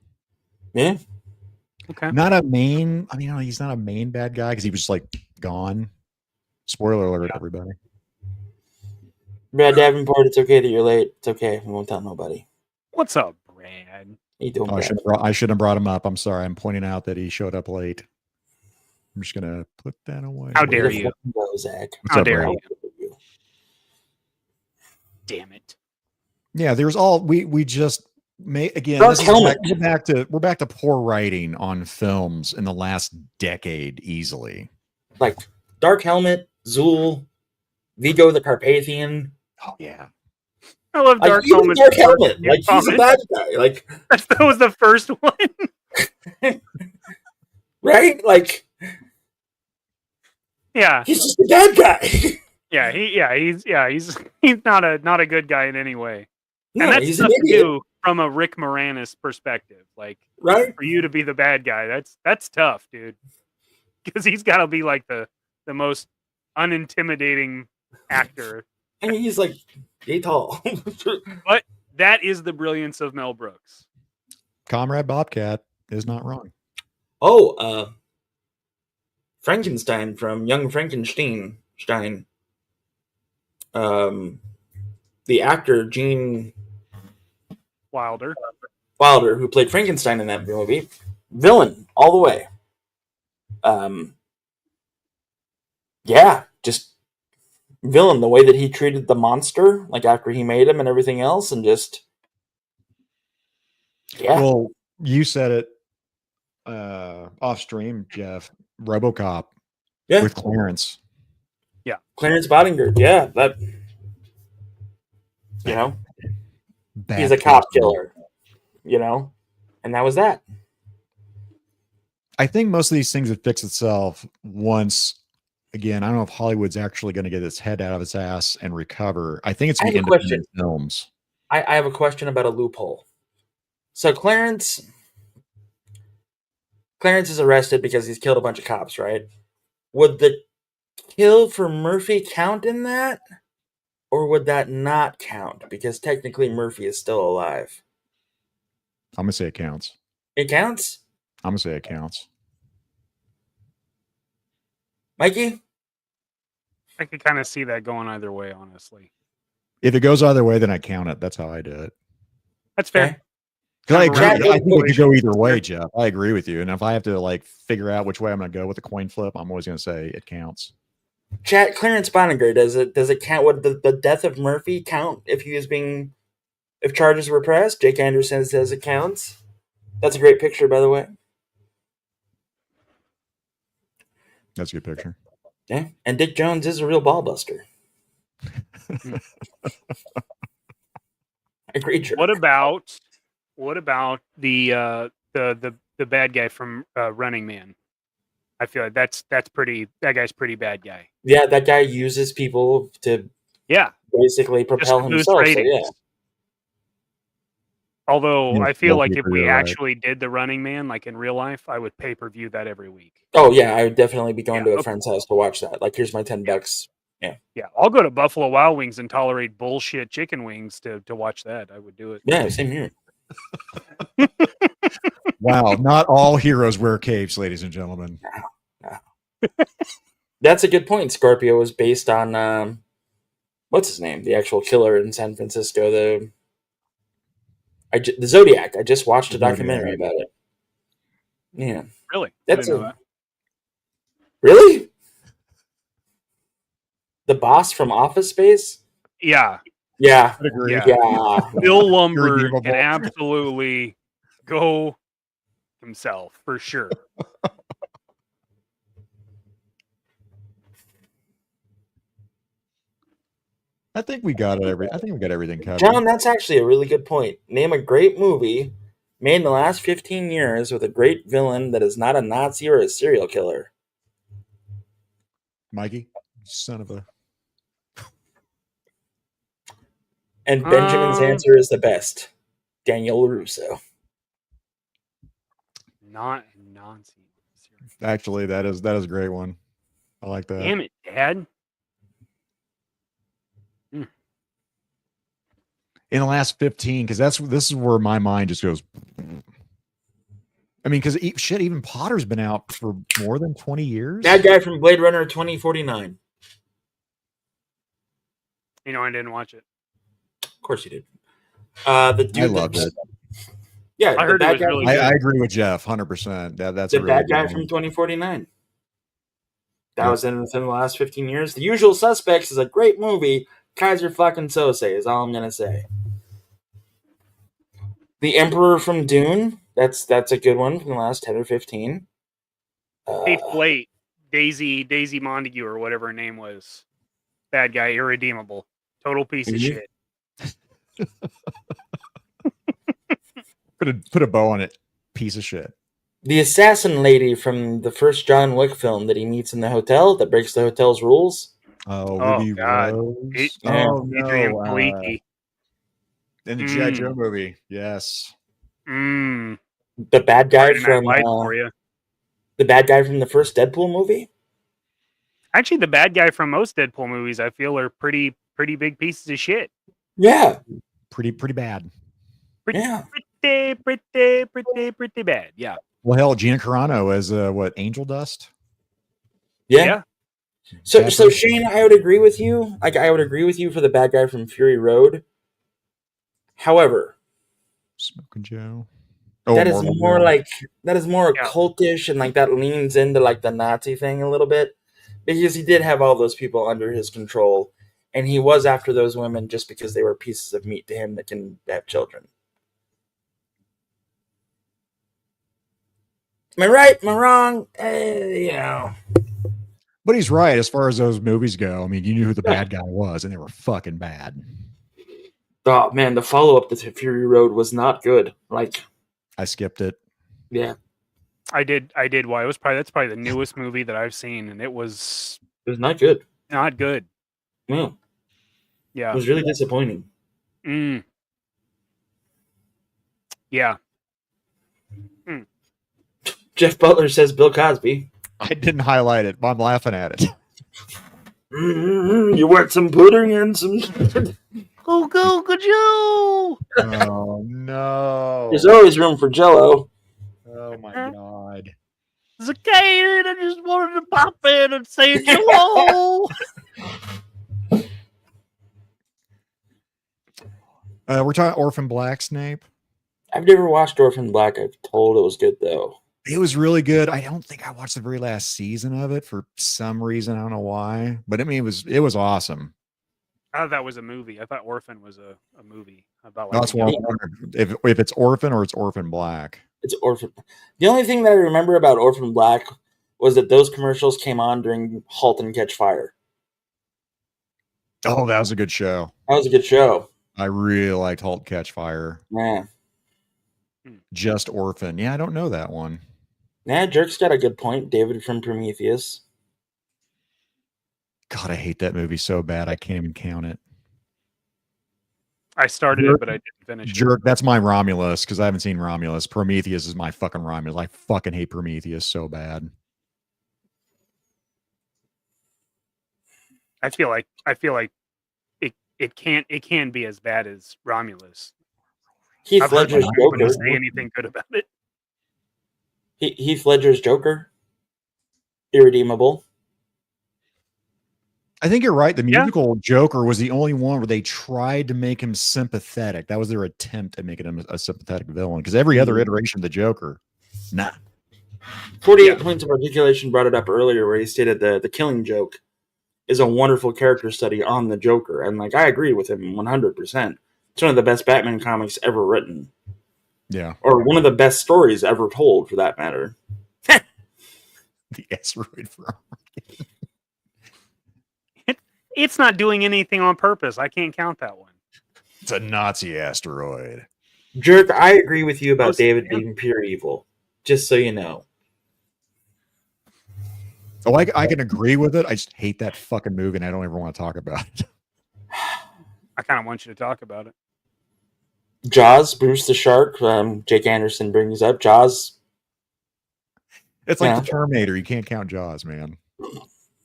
[SPEAKER 7] Yeah.
[SPEAKER 5] Okay.
[SPEAKER 6] Not a main. I mean, he's not a main bad guy because he was just like gone. Spoiler alert, everybody.
[SPEAKER 7] Brad Davenport, it's okay that you're late. It's okay. We won't tell nobody.
[SPEAKER 5] What's up, Brad?
[SPEAKER 7] You doing
[SPEAKER 6] Oh,
[SPEAKER 7] bad.
[SPEAKER 6] I should have brought him up. I'm sorry. I'm pointing out that he showed up late. I'm just going to put that away.
[SPEAKER 5] How dare
[SPEAKER 7] Way to
[SPEAKER 5] you?
[SPEAKER 7] fucking go, Zach.
[SPEAKER 6] What's
[SPEAKER 5] How
[SPEAKER 6] up,
[SPEAKER 5] dare
[SPEAKER 6] Brad?
[SPEAKER 5] you? Damn it.
[SPEAKER 6] Yeah, there's all we just may again.
[SPEAKER 7] Dark
[SPEAKER 6] This is
[SPEAKER 7] Helmet.
[SPEAKER 6] we're back to poor writing on films in the last decade, easily.
[SPEAKER 7] Like Dark Helmet, Zool, Vigo the Carpathian.
[SPEAKER 6] Oh yeah,
[SPEAKER 5] I love
[SPEAKER 7] Like,
[SPEAKER 5] Dark
[SPEAKER 7] even
[SPEAKER 5] Helmet.
[SPEAKER 7] Dark Helmet. Like, he's a bad guy. Like,
[SPEAKER 5] That was the first one.
[SPEAKER 7] right? Like,
[SPEAKER 5] Yeah.
[SPEAKER 7] he's just a bad guy.
[SPEAKER 5] He's not a good guy in any way.
[SPEAKER 7] No,
[SPEAKER 5] and that's
[SPEAKER 7] he's an
[SPEAKER 5] tough to
[SPEAKER 7] idiot.
[SPEAKER 5] do from a Rick Moranis perspective. Like,
[SPEAKER 7] Right?
[SPEAKER 5] for you to be the bad guy, that's tough, dude. Because he's got to be like the most unintimidating actor
[SPEAKER 7] I mean, he's like yay tall.
[SPEAKER 5] But that is the brilliance of Mel Brooks.
[SPEAKER 6] Comrade Bobcat is not wrong.
[SPEAKER 7] Oh, Frankenstein from Young Frankenstein. The actor Gene
[SPEAKER 5] Wilder,
[SPEAKER 7] who played Frankenstein in that movie, villain all the way. Yeah, just villain. The way that he treated the monster, like after he made him and everything else, and just
[SPEAKER 6] Well, you said it off stream, Jeff. RoboCop with Clarence.
[SPEAKER 5] Yeah,
[SPEAKER 7] Clarence Bottinger. Yeah, that he's a cop killer. And that was that.
[SPEAKER 6] I think most of these things would fix itself once. Again, I don't know if Hollywood's actually going to get its head out of its ass and recover. I think it's going to be independent films.
[SPEAKER 7] I have a question about a loophole. So Clarence is arrested because he's killed a bunch of cops, right? Would the kill for Murphy count in that? Or would that not count? Because technically Murphy is still alive.
[SPEAKER 6] I'm going to say it counts.
[SPEAKER 7] It counts?
[SPEAKER 6] I'm going to say it counts.
[SPEAKER 7] Mikey?
[SPEAKER 5] I could kind of see that going either way, honestly.
[SPEAKER 6] If it goes either way, then I count it. That's how I do it.
[SPEAKER 5] That's fair.
[SPEAKER 6] I think it could go either way, Jeff. I agree with you. And if I have to figure out which way I'm going to go with the coin flip, I'm always going to say it counts.
[SPEAKER 7] Chat, Clarence Bottinger, does it count? Would the death of Murphy count if charges were pressed? Jake Anderson says it counts. That's a great picture, by the way.
[SPEAKER 6] That's a good picture.
[SPEAKER 7] Yeah, and Dick Jones is a real ball buster. Agreed.
[SPEAKER 5] What about the bad guy from Running Man? I feel like that guy's pretty bad guy.
[SPEAKER 7] Yeah, that guy uses people to basically propel himself. So yeah.
[SPEAKER 5] Although I feel like if we actually did the Running Man, like in real life, I would pay-per-view that every week.
[SPEAKER 7] Oh yeah, I would definitely be going to a friend's house to watch that. Like, here's my $10. Yeah.
[SPEAKER 5] Yeah, I'll go to Buffalo Wild Wings and tolerate bullshit chicken wings to watch that. I would do it.
[SPEAKER 7] Yeah, same here.
[SPEAKER 6] Wow, not all heroes wear capes, ladies and gentlemen.
[SPEAKER 7] No. That's a good point. Scorpio was based on what's his name? The actual killer in San Francisco. The Zodiac. I just watched a documentary about it. Yeah.
[SPEAKER 5] Really?
[SPEAKER 7] That's Really? The boss from Office Space?
[SPEAKER 5] Yeah.
[SPEAKER 7] Yeah.
[SPEAKER 5] Yeah. Bill Lumber can absolutely go himself for sure.
[SPEAKER 6] I think we got it. I think we got everything covered.
[SPEAKER 7] John, that's actually a really good point. Name a great movie made in the last 15 years with a great villain that is not a Nazi or a serial killer.
[SPEAKER 6] Mikey, son of a.
[SPEAKER 7] And Benjamin's answer is the best. Daniel LaRusso.
[SPEAKER 5] Not Nazi.
[SPEAKER 6] Actually, that is a great one. I like that.
[SPEAKER 5] Damn it, Dad.
[SPEAKER 6] In the last 15, because this is where my mind just goes. I mean, because even Potter's been out for more than 20 years.
[SPEAKER 7] That guy from Blade Runner 2049.
[SPEAKER 5] I didn't watch it.
[SPEAKER 7] Of course you did. The dude
[SPEAKER 6] I loved it.
[SPEAKER 7] Yeah,
[SPEAKER 5] I heard it was really good.
[SPEAKER 6] I agree with Jeff, 100%. That's
[SPEAKER 7] the
[SPEAKER 6] a really
[SPEAKER 7] bad guy
[SPEAKER 6] good
[SPEAKER 7] from
[SPEAKER 6] one.
[SPEAKER 7] 2049. That was within the last 15 years. The Usual Suspects is a great movie. Kaiser fucking Sose is all I'm gonna say. The Emperor from Dune. That's a good one from the last 10 or 15.
[SPEAKER 5] Faith Blake, Daisy Montague, or whatever her name was. Bad guy, irredeemable. Total piece of shit.
[SPEAKER 6] Put a bow on it. Piece of shit.
[SPEAKER 7] The assassin lady from the first John Wick film that he meets in the hotel that breaks the hotel's rules.
[SPEAKER 6] Oh,
[SPEAKER 5] Ruby
[SPEAKER 6] God.
[SPEAKER 5] Rose.
[SPEAKER 6] Adrian
[SPEAKER 5] Palicki.
[SPEAKER 6] In the G.I. Joe movie. Yes.
[SPEAKER 7] The bad guy from the bad guy from the first Deadpool movie.
[SPEAKER 5] Actually, the bad guy from most Deadpool movies, I feel, are pretty pretty big pieces of shit.
[SPEAKER 7] Yeah.
[SPEAKER 6] Pretty bad.
[SPEAKER 5] Pretty,
[SPEAKER 7] Yeah.
[SPEAKER 5] pretty bad. Yeah.
[SPEAKER 6] Well, hell, Gina Carano as what, Angel Dust?
[SPEAKER 7] Yeah. So Shane, I would agree with you. Like, I would agree with you for the bad guy from Fury Road. However,
[SPEAKER 6] Smoking Joe.
[SPEAKER 7] that is more occultish, and like that leans into like the Nazi thing a little bit, because he did have all those people under his control, and he was after those women just because they were pieces of meat to him that can have children. Am I right? Am I wrong? You know.
[SPEAKER 6] But he's right as far as those movies go. I mean, you knew who the bad guy was, and they were fucking bad.
[SPEAKER 7] Oh man, the follow-up to Fury Road was not good. Like,
[SPEAKER 6] I skipped it.
[SPEAKER 5] Yeah, I did. Why? That's probably the newest movie that I've seen, and it was
[SPEAKER 7] not good.
[SPEAKER 5] Not good.
[SPEAKER 7] No.
[SPEAKER 5] Yeah,
[SPEAKER 7] it was really disappointing.
[SPEAKER 5] Yeah.
[SPEAKER 7] Jeff Butler says Bill Cosby.
[SPEAKER 6] I didn't highlight it, but I'm laughing at it.
[SPEAKER 7] You want some pudding and some...
[SPEAKER 5] Go, Joe!
[SPEAKER 6] Oh, no.
[SPEAKER 7] There's always room for Jell-O.
[SPEAKER 6] Oh, my God.
[SPEAKER 5] Zakainen, I just wanted to pop in and say hello!
[SPEAKER 6] We're talking Orphan Black, Snape.
[SPEAKER 7] I've never watched Orphan Black. I've told it was good, though.
[SPEAKER 6] It was really good. I don't think I watched the very last season of it for some reason. I don't know why, but I mean, it was awesome.
[SPEAKER 5] I thought that was a movie. I thought Orphan was a movie about.
[SPEAKER 6] Like, that's why I'm wondering if it's Orphan or it's Orphan Black.
[SPEAKER 7] It's Orphan. The only thing that I remember about Orphan Black was that those commercials came on during *Halt and Catch Fire*.
[SPEAKER 6] Oh, that was a good show.
[SPEAKER 7] That was a good show.
[SPEAKER 6] I really liked *Halt and Catch Fire*.
[SPEAKER 7] Yeah.
[SPEAKER 6] Just Orphan. Yeah, I don't know that one.
[SPEAKER 7] Yeah, Jerk's got a good point. David from Prometheus.
[SPEAKER 6] God, I hate that movie so bad. I can't even count it.
[SPEAKER 5] I started it, but I didn't finish it.
[SPEAKER 6] Jerk, that's my Romulus, because I haven't seen Romulus. Prometheus is my fucking Romulus. I fucking hate Prometheus so bad.
[SPEAKER 5] I feel like it can be as bad as Romulus.
[SPEAKER 7] Heath Ledger's Joker.
[SPEAKER 5] Say anything good about it?
[SPEAKER 7] Heath Ledger's Joker. Irredeemable.
[SPEAKER 6] I think you're right. The musical Joker was the only one where they tried to make him sympathetic. That was their attempt at making him a sympathetic villain. Because every other iteration of the Joker, nah.
[SPEAKER 7] 48 Points of Articulation brought it up earlier, where he stated the Killing Joke is a wonderful character study on the Joker. And like, I agree with him 100%. It's one of the best Batman comics ever written.
[SPEAKER 6] Yeah.
[SPEAKER 7] Or one of the best stories ever told, for that matter.
[SPEAKER 6] The asteroid for
[SPEAKER 5] It's not doing anything on purpose. I can't count that one.
[SPEAKER 6] It's a Nazi asteroid.
[SPEAKER 7] Jerk, I agree with you about David being pure evil. Just so you know.
[SPEAKER 6] Oh, I can agree with it. I just hate that fucking movie, and I don't ever want to talk about it.
[SPEAKER 5] I kind of want you to talk about it.
[SPEAKER 7] Jaws, Bruce the Shark. Jake Anderson brings up Jaws.
[SPEAKER 6] It's like the Terminator. You can't count Jaws, man.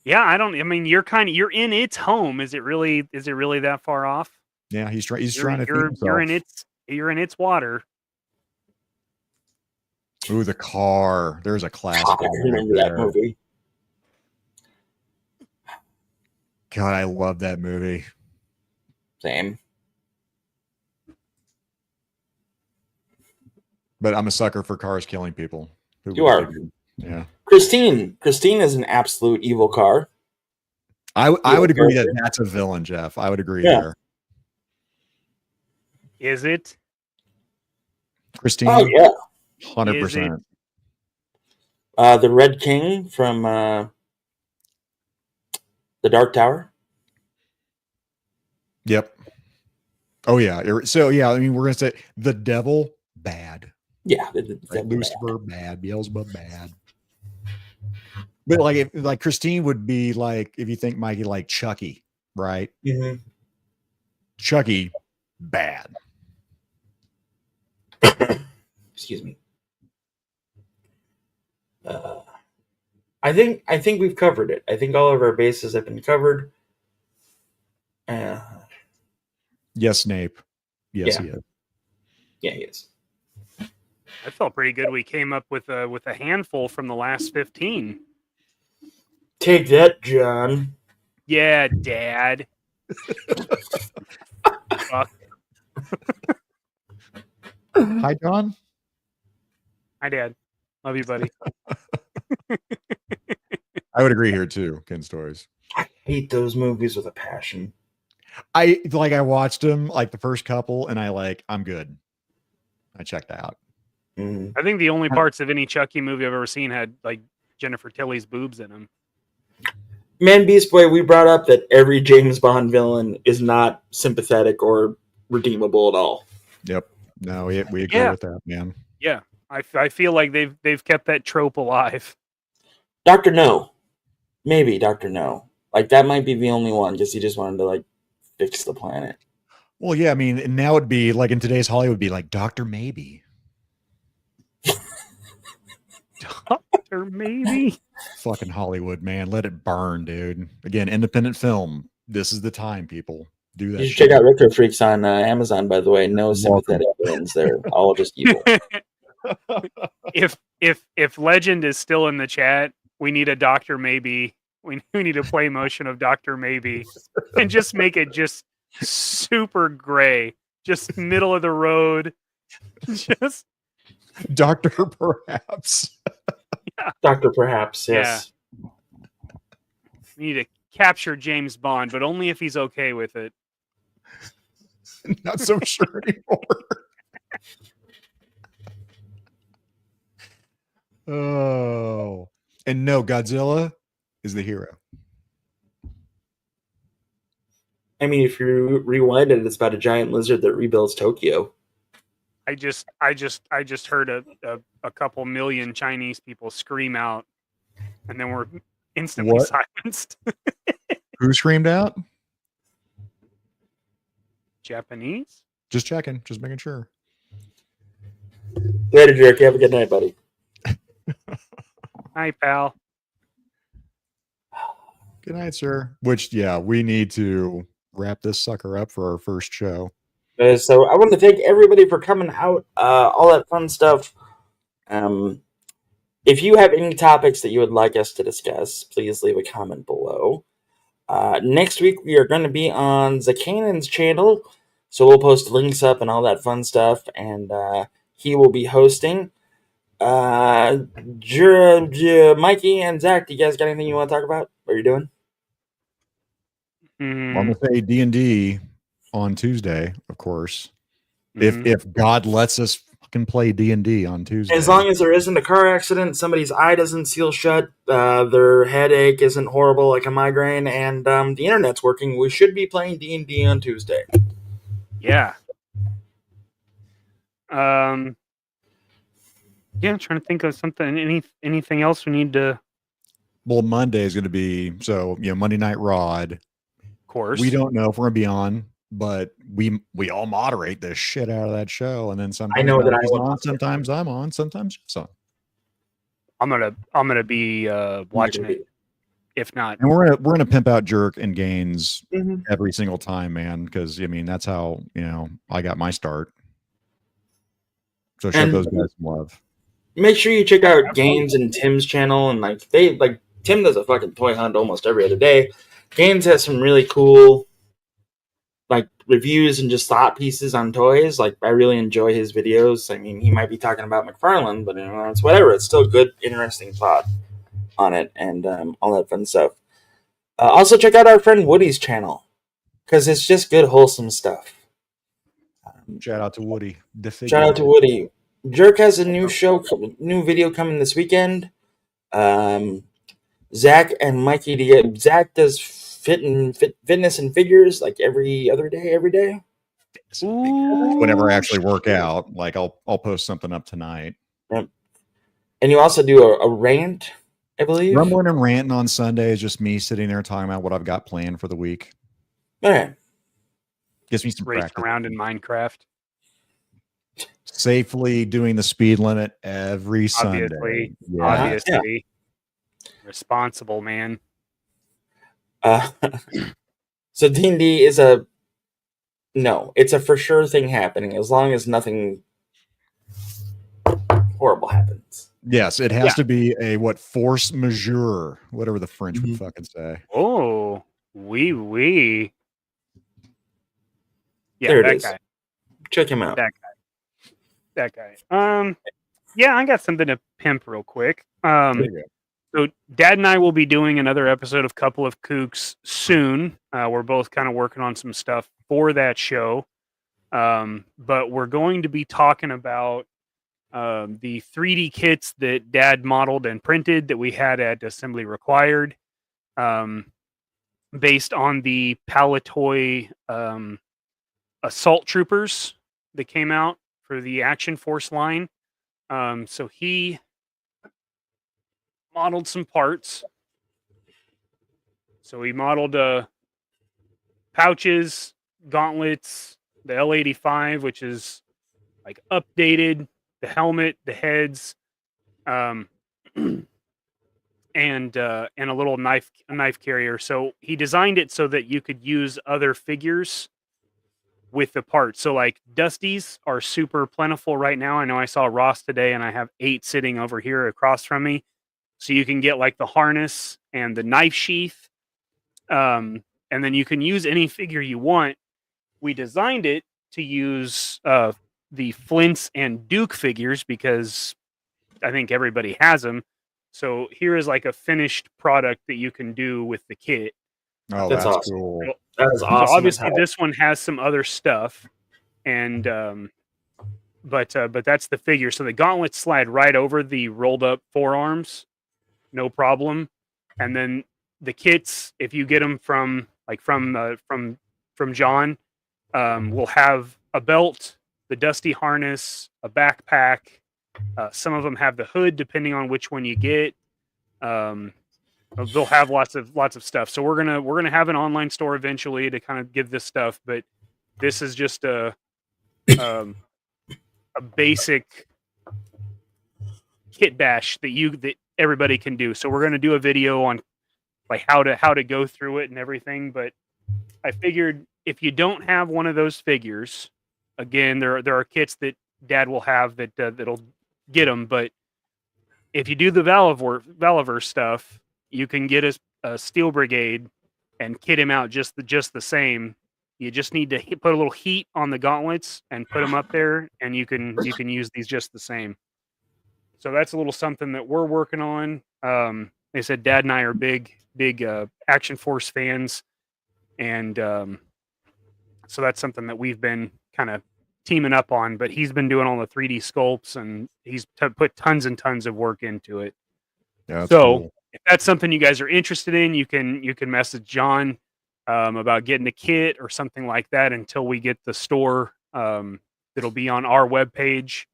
[SPEAKER 5] Yeah, I mean, you're in its home. Is it really that far off?
[SPEAKER 6] Yeah, he's trying to feed himself.
[SPEAKER 5] You're in its water.
[SPEAKER 6] Ooh, The Car. There's a classic.
[SPEAKER 7] I remember that movie.
[SPEAKER 6] God, I love that movie.
[SPEAKER 7] Same.
[SPEAKER 6] But I'm a sucker for cars killing people.
[SPEAKER 7] You are.
[SPEAKER 6] Yeah.
[SPEAKER 7] Christine is an absolute evil car.
[SPEAKER 6] I would agree that that's a villain, Jeff. I would agree there.
[SPEAKER 5] Is it?
[SPEAKER 6] Christine?
[SPEAKER 7] Oh, yeah.
[SPEAKER 6] 100%.
[SPEAKER 7] The Red King from The Dark Tower.
[SPEAKER 6] Yep. Oh, yeah. So, yeah, I mean, we're going to say the devil, bad.
[SPEAKER 7] Yeah.
[SPEAKER 6] Like Lucifer, bad. Beelzebub, bad. But like Christine would be like, if you think Mikey, like Chucky, right?
[SPEAKER 7] Mm-hmm.
[SPEAKER 6] Chucky, bad.
[SPEAKER 7] Excuse me. I think we've covered it. I think all of our bases have been covered.
[SPEAKER 6] Yes, Snape. Yes,
[SPEAKER 7] Yeah.
[SPEAKER 6] he is.
[SPEAKER 7] Yeah, he is.
[SPEAKER 5] I felt pretty good. We came up with a handful from the last 15.
[SPEAKER 7] Take that, John.
[SPEAKER 5] Yeah, Dad. Fuck.
[SPEAKER 6] Hi, John.
[SPEAKER 5] Hi, Dad. Love you, buddy.
[SPEAKER 6] I would agree here too. Ken Stories.
[SPEAKER 7] I hate those movies with a passion.
[SPEAKER 6] I watched them like the first couple, and I'm good. I checked out.
[SPEAKER 7] Mm.
[SPEAKER 5] I think the only parts of any Chucky movie I've ever seen had like Jennifer Tilly's boobs in them.
[SPEAKER 7] Man, Beast Boy, we brought up that every James Bond villain is not sympathetic or redeemable at all.
[SPEAKER 6] Yep. No, we agree with that, man.
[SPEAKER 5] Yeah, I feel like they've kept that trope alive.
[SPEAKER 7] Dr. No. Maybe Dr. No. Like, that might be the only one, because he just wanted to, like, fix the planet.
[SPEAKER 6] Well, yeah, I mean, now it'd be, like, in today's Hollywood, it'd be like Dr. Maybe.
[SPEAKER 5] Dr. Maybe.
[SPEAKER 6] Fucking Hollywood, man. Let it burn, dude. Again, independent film. This is the time, people. Do that.
[SPEAKER 7] You should check out Retro Freaks on Amazon, by the way. No sympathetic villains. They're all just evil.
[SPEAKER 5] If Legend is still in the chat, we need a Dr. Maybe. We need a play motion of Dr. Maybe, and just make it just super gray, just middle of the road, just
[SPEAKER 6] Dr. Perhaps.
[SPEAKER 7] Yeah. Dr. Perhaps, yes.
[SPEAKER 5] Yeah. We need to capture James Bond, but only if he's okay with it.
[SPEAKER 6] Not so sure anymore. Oh. And no, Godzilla is the hero.
[SPEAKER 7] I mean, if you rewind it, it's about a giant lizard that rebuilds Tokyo.
[SPEAKER 5] I just heard a couple million Chinese people scream out, and then we're instantly silenced.
[SPEAKER 6] Who screamed out?
[SPEAKER 5] Japanese?
[SPEAKER 6] Just checking, just making sure.
[SPEAKER 7] Later, Jerk. Have a good night, buddy.
[SPEAKER 5] Hi, pal.
[SPEAKER 6] Good night, sir. Which, yeah, we need to wrap this sucker up for our first show.
[SPEAKER 7] So I want to thank everybody for coming out, all that fun stuff. If you have any topics that you would like us to discuss, please leave a comment below. Next week, we are going to be on Zakainen's channel, so we'll post links up and all that fun stuff, and he will be hosting. Mikey and Zach, do you guys got anything you want to talk about? What are you doing?
[SPEAKER 6] I'm going to say D&D on Tuesday, of course. If God lets us fucking play D&D on Tuesday.
[SPEAKER 7] As long as there isn't a car accident, somebody's eye doesn't seal shut, their headache isn't horrible like a migraine, and the internet's working, we should be playing D&D on Tuesday.
[SPEAKER 5] Yeah. Yeah, I'm trying to think of something. Anything else we need to?
[SPEAKER 6] Well, Monday is going to be Monday Night Rod.
[SPEAKER 5] Of course,
[SPEAKER 6] we don't know if we're going to be on, but we all moderate the shit out of that show, and then sometimes
[SPEAKER 7] I know that
[SPEAKER 6] I'm on, sometimes I'm on, sometimes you're on.
[SPEAKER 5] I'm gonna be watching it. If not,
[SPEAKER 6] and we're gonna pimp out Jerk and Gaines every single time, man. Because I mean that's how I got my start. So show those guys some love.
[SPEAKER 7] Make sure you check out Gaines and Tim's channel, and Tim does a fucking toy hunt almost every other day. Gaines has some really cool reviews and just thought pieces on toys. I really enjoy his videos. I mean, he might be talking about McFarlane, but it's whatever. It's still good, interesting thought on it, and all that fun stuff. Also, check out our friend Woody's channel, because it's just good, wholesome stuff.
[SPEAKER 6] Shout out to Woody.
[SPEAKER 7] Shout out to Woody. Jerk has a new video coming this weekend. Zach and Mikey, Zach does fitness and figures every other day, every day.
[SPEAKER 6] Whenever I actually work out, I'll post something up tonight.
[SPEAKER 7] Yep. And you also do a rant, I believe.
[SPEAKER 6] Rumbling and ranting on Sunday is just me sitting there talking about what I've got planned for the week.
[SPEAKER 7] All right.
[SPEAKER 6] Gives me some
[SPEAKER 5] racing
[SPEAKER 6] practice.
[SPEAKER 5] Around in Minecraft.
[SPEAKER 6] Safely doing the speed limit every Sunday.
[SPEAKER 5] Obviously. Yeah. Responsible, man.
[SPEAKER 7] So D&D is it's a for sure thing happening as long as nothing horrible happens.
[SPEAKER 6] Yes, it has to be a force majeure, whatever the French would fucking say.
[SPEAKER 5] Oh, oui. Yeah,
[SPEAKER 7] there it
[SPEAKER 5] that
[SPEAKER 7] is.
[SPEAKER 5] guy.
[SPEAKER 7] Check him out.
[SPEAKER 5] That guy. Yeah, I got something to pimp real quick. So Dad and I will be doing another episode of Couple of Kooks soon. We're both kind of working on some stuff for that show. But we're going to be talking about the 3D kits that Dad modeled and printed that we had at Assembly Required, based on the Palatoy Assault Troopers that came out for the Action Force line. So he modeled some parts. So he modeled pouches, gauntlets, the L85, which is like updated, the helmet, the heads, and a little knife carrier. So he designed it so that you could use other figures with the parts. So like Dusties are super plentiful right now. I know I saw Ross today, and I have 8 sitting over here across from me. So you can get like the harness and the knife sheath, and then you can use any figure you want. We designed it to use the Flints and Duke figures because I think everybody has them. So here is like a finished product that you can do with the kit.
[SPEAKER 6] Oh, that's awesome. Cool.
[SPEAKER 7] That is awesome.
[SPEAKER 5] So obviously, this one has some other stuff, and but that's the figure. So the gauntlets slide right over the rolled up forearms, no problem. And then the kits, if you get them from John, will have a belt, the Dusty harness, a backpack. Some of them have the hood, depending on which one you get. They'll have lots of stuff. So we're gonna have an online store eventually to kind of give this stuff, but this is just a basic kit bash that everybody can do. So we're gonna do a video on like how to go through it and everything. But I figured if you don't have one of those figures, again, there are kits that Dad will have that'll get them. But if you do the Valiver stuff, you can get a Steel Brigade and kit him out just the same. You just need to put a little heat on the gauntlets and put them up there, and you can use these just the same. So that's a little something that we're working on. They said Dad and I are big Action Force fans, and so that's something that we've been kind of teaming up on. But he's been doing all the 3D sculpts, and he's put tons and tons of work into it.
[SPEAKER 6] Yeah,
[SPEAKER 5] so
[SPEAKER 6] cool.
[SPEAKER 5] If that's something you guys are interested in, you can message John about getting a kit or something like that until we get the store that'll be on our webpage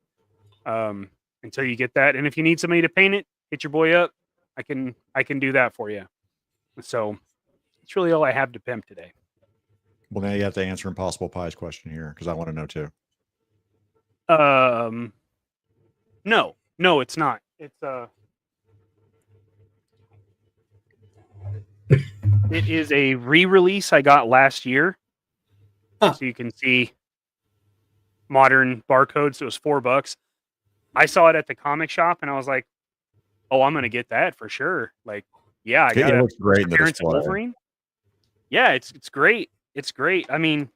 [SPEAKER 5] until you get that. And if you need somebody to paint it, hit your boy up. I can do that for you. So it's really all I have to pimp today.
[SPEAKER 6] Well, now you have to answer Impossible Pie's question here because I want to know too.
[SPEAKER 5] No, it's not. It's it is a re-release I got last year. So you can see modern barcodes. So it was $4. I saw it at the comic shop and I was like, "Oh, I'm gonna get that for sure." Like, yeah, I got it.
[SPEAKER 6] Looks great in the display.
[SPEAKER 5] Wolverine. Yeah, it's great. It's great. I mean,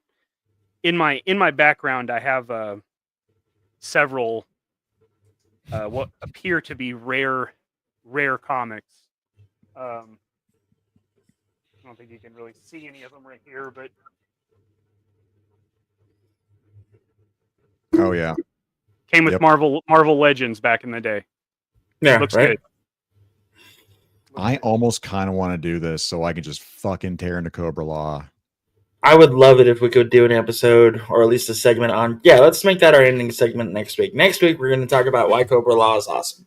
[SPEAKER 5] in my background, I have several what appear to be rare comics. I don't think you can really see any of them right here, but
[SPEAKER 6] oh yeah,
[SPEAKER 5] came with Marvel Legends back in the day.
[SPEAKER 7] Yeah,
[SPEAKER 5] looks
[SPEAKER 7] right?
[SPEAKER 5] good.
[SPEAKER 6] I almost kind of want to do this so I can just fucking tear into Cobra Law.
[SPEAKER 7] I would love it if we could do an episode or at least a segment on. Yeah, let's make that our ending segment next week. Next week, we're going to talk about why Cobra Law is awesome.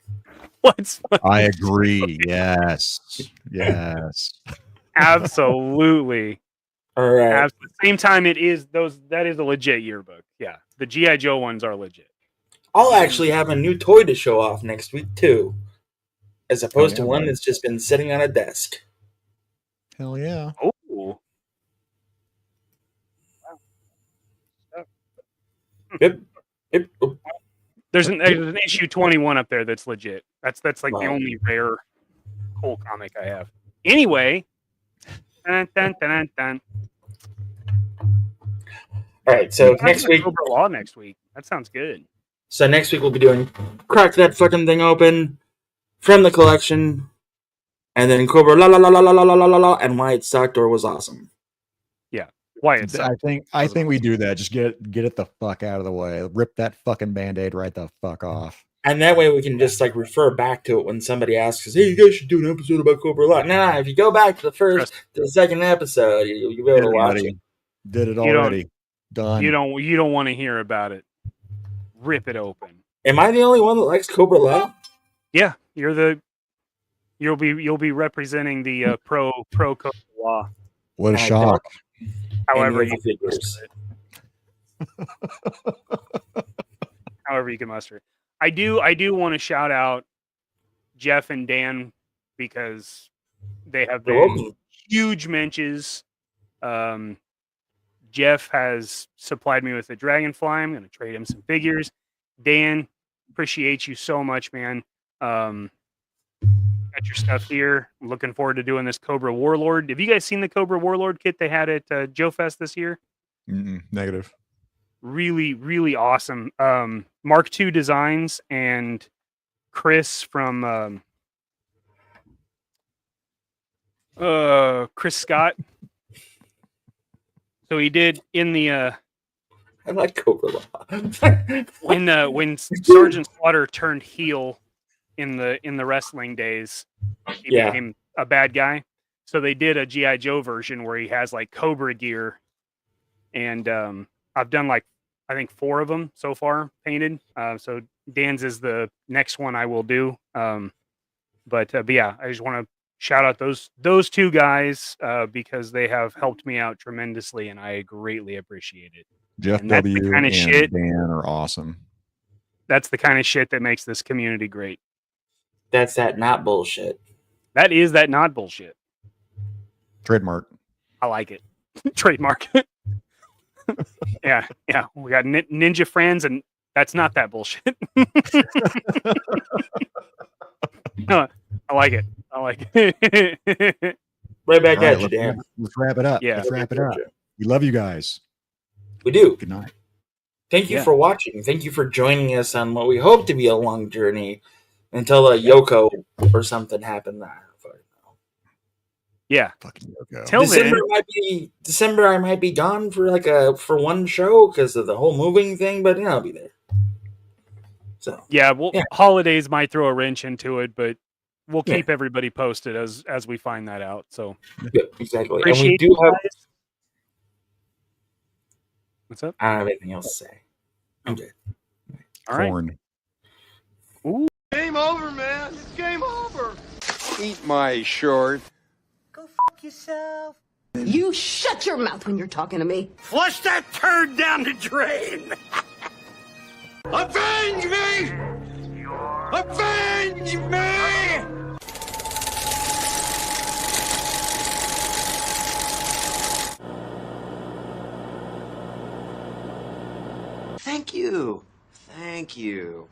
[SPEAKER 6] I agree. Yes.
[SPEAKER 5] Absolutely.
[SPEAKER 7] All right.
[SPEAKER 5] At the same time, that is a legit yearbook. Yeah, the G.I. Joe ones are legit.
[SPEAKER 7] I'll actually have a new toy to show off next week too, as opposed to one that's just been sitting on a desk.
[SPEAKER 6] Hell yeah!
[SPEAKER 5] Oh, There's an issue 21 up there that's legit. That's like the only rare Cole comic I have. Anyway. Dun, dun, dun, dun, dun.
[SPEAKER 7] All right, so next week,
[SPEAKER 5] Cobra Law next week. That sounds good.
[SPEAKER 7] So next week we'll be doing Crack That Fucking Thing Open from the collection, and then Cobra La La La La La La La La La, and Why It Sucked or Was Awesome.
[SPEAKER 5] Yeah, Why It Sucked.
[SPEAKER 6] I think we do that. Just get it the fuck out of the way. Rip that fucking Band-Aid right the fuck off.
[SPEAKER 7] And that way we can just like refer back to it when somebody asks us, "Hey, you guys should do an episode about Cobra La." Nah, if you go back to the second episode, you'll be able to watch it.
[SPEAKER 6] Did it already. Done.
[SPEAKER 5] You don't want to hear about it. Rip it open.
[SPEAKER 7] Am I the only one that likes Cobra La?
[SPEAKER 5] Yeah, you'll be representing the pro Cobra Law.
[SPEAKER 6] What a shock.
[SPEAKER 5] However you can muster it. However you can muster it. I do want to shout out Jeff and Dan because they have been huge mentions. Jeff has supplied me with a Dragonfly. I'm going to trade him some figures. Dan, appreciate you so much, man. Got your stuff here. I'm looking forward to doing this Cobra Warlord. Have you guys seen the Cobra Warlord kit they had at Joe Fest this year?
[SPEAKER 6] Negative.
[SPEAKER 5] Really, really awesome. Mark II designs and Chris from Chris Scott. So he did in the
[SPEAKER 7] I like Cobra
[SPEAKER 5] Law. when Sergeant Slaughter turned heel in the wrestling days, he became a bad guy. So they did a G.I. Joe version where he has like Cobra gear, and I've done like I think 4 of them so far painted. So Dan's is the next one I will do. But yeah, I just want to shout out those 2 guys because they have helped me out tremendously, and I greatly appreciate it.
[SPEAKER 6] Jeff
[SPEAKER 5] and
[SPEAKER 6] W.
[SPEAKER 5] That's the kind of shit,
[SPEAKER 6] Dan are awesome.
[SPEAKER 5] That's the kind of shit that makes this community great.
[SPEAKER 7] That's that not bullshit.
[SPEAKER 5] That is that not bullshit.
[SPEAKER 6] Trademark.
[SPEAKER 5] I like it. Trademark. Yeah. We got ninja friends, and that's not that bullshit. No, I like it.
[SPEAKER 7] Right back at you, Dan.
[SPEAKER 6] Let's wrap it up.
[SPEAKER 5] Yeah.
[SPEAKER 6] Let's wrap it up. We love you guys.
[SPEAKER 7] We do.
[SPEAKER 6] Good night.
[SPEAKER 7] Thank you for watching. Thank you for joining us on what we hope to be a long journey until a Yoko or something happened.
[SPEAKER 5] Yeah.
[SPEAKER 6] Fucking Yoko.
[SPEAKER 7] December I might be gone for one show because of the whole moving thing, but I'll be there. So
[SPEAKER 5] holidays might throw a wrench into it, but we'll keep everybody posted as we find that out. So
[SPEAKER 7] exactly.
[SPEAKER 5] Appreciate
[SPEAKER 7] and we do have.
[SPEAKER 5] What's up?
[SPEAKER 7] I don't have anything else to say. I'm good.
[SPEAKER 5] All right.
[SPEAKER 6] Corn.
[SPEAKER 5] Ooh.
[SPEAKER 1] Game over, man. It's game over.
[SPEAKER 8] Eat my short.
[SPEAKER 9] Go fuck yourself. You shut your mouth when you're talking to me.
[SPEAKER 2] Flush that turd down the drain. Avenge me! Avenge me!
[SPEAKER 10] Thank you. Thank you.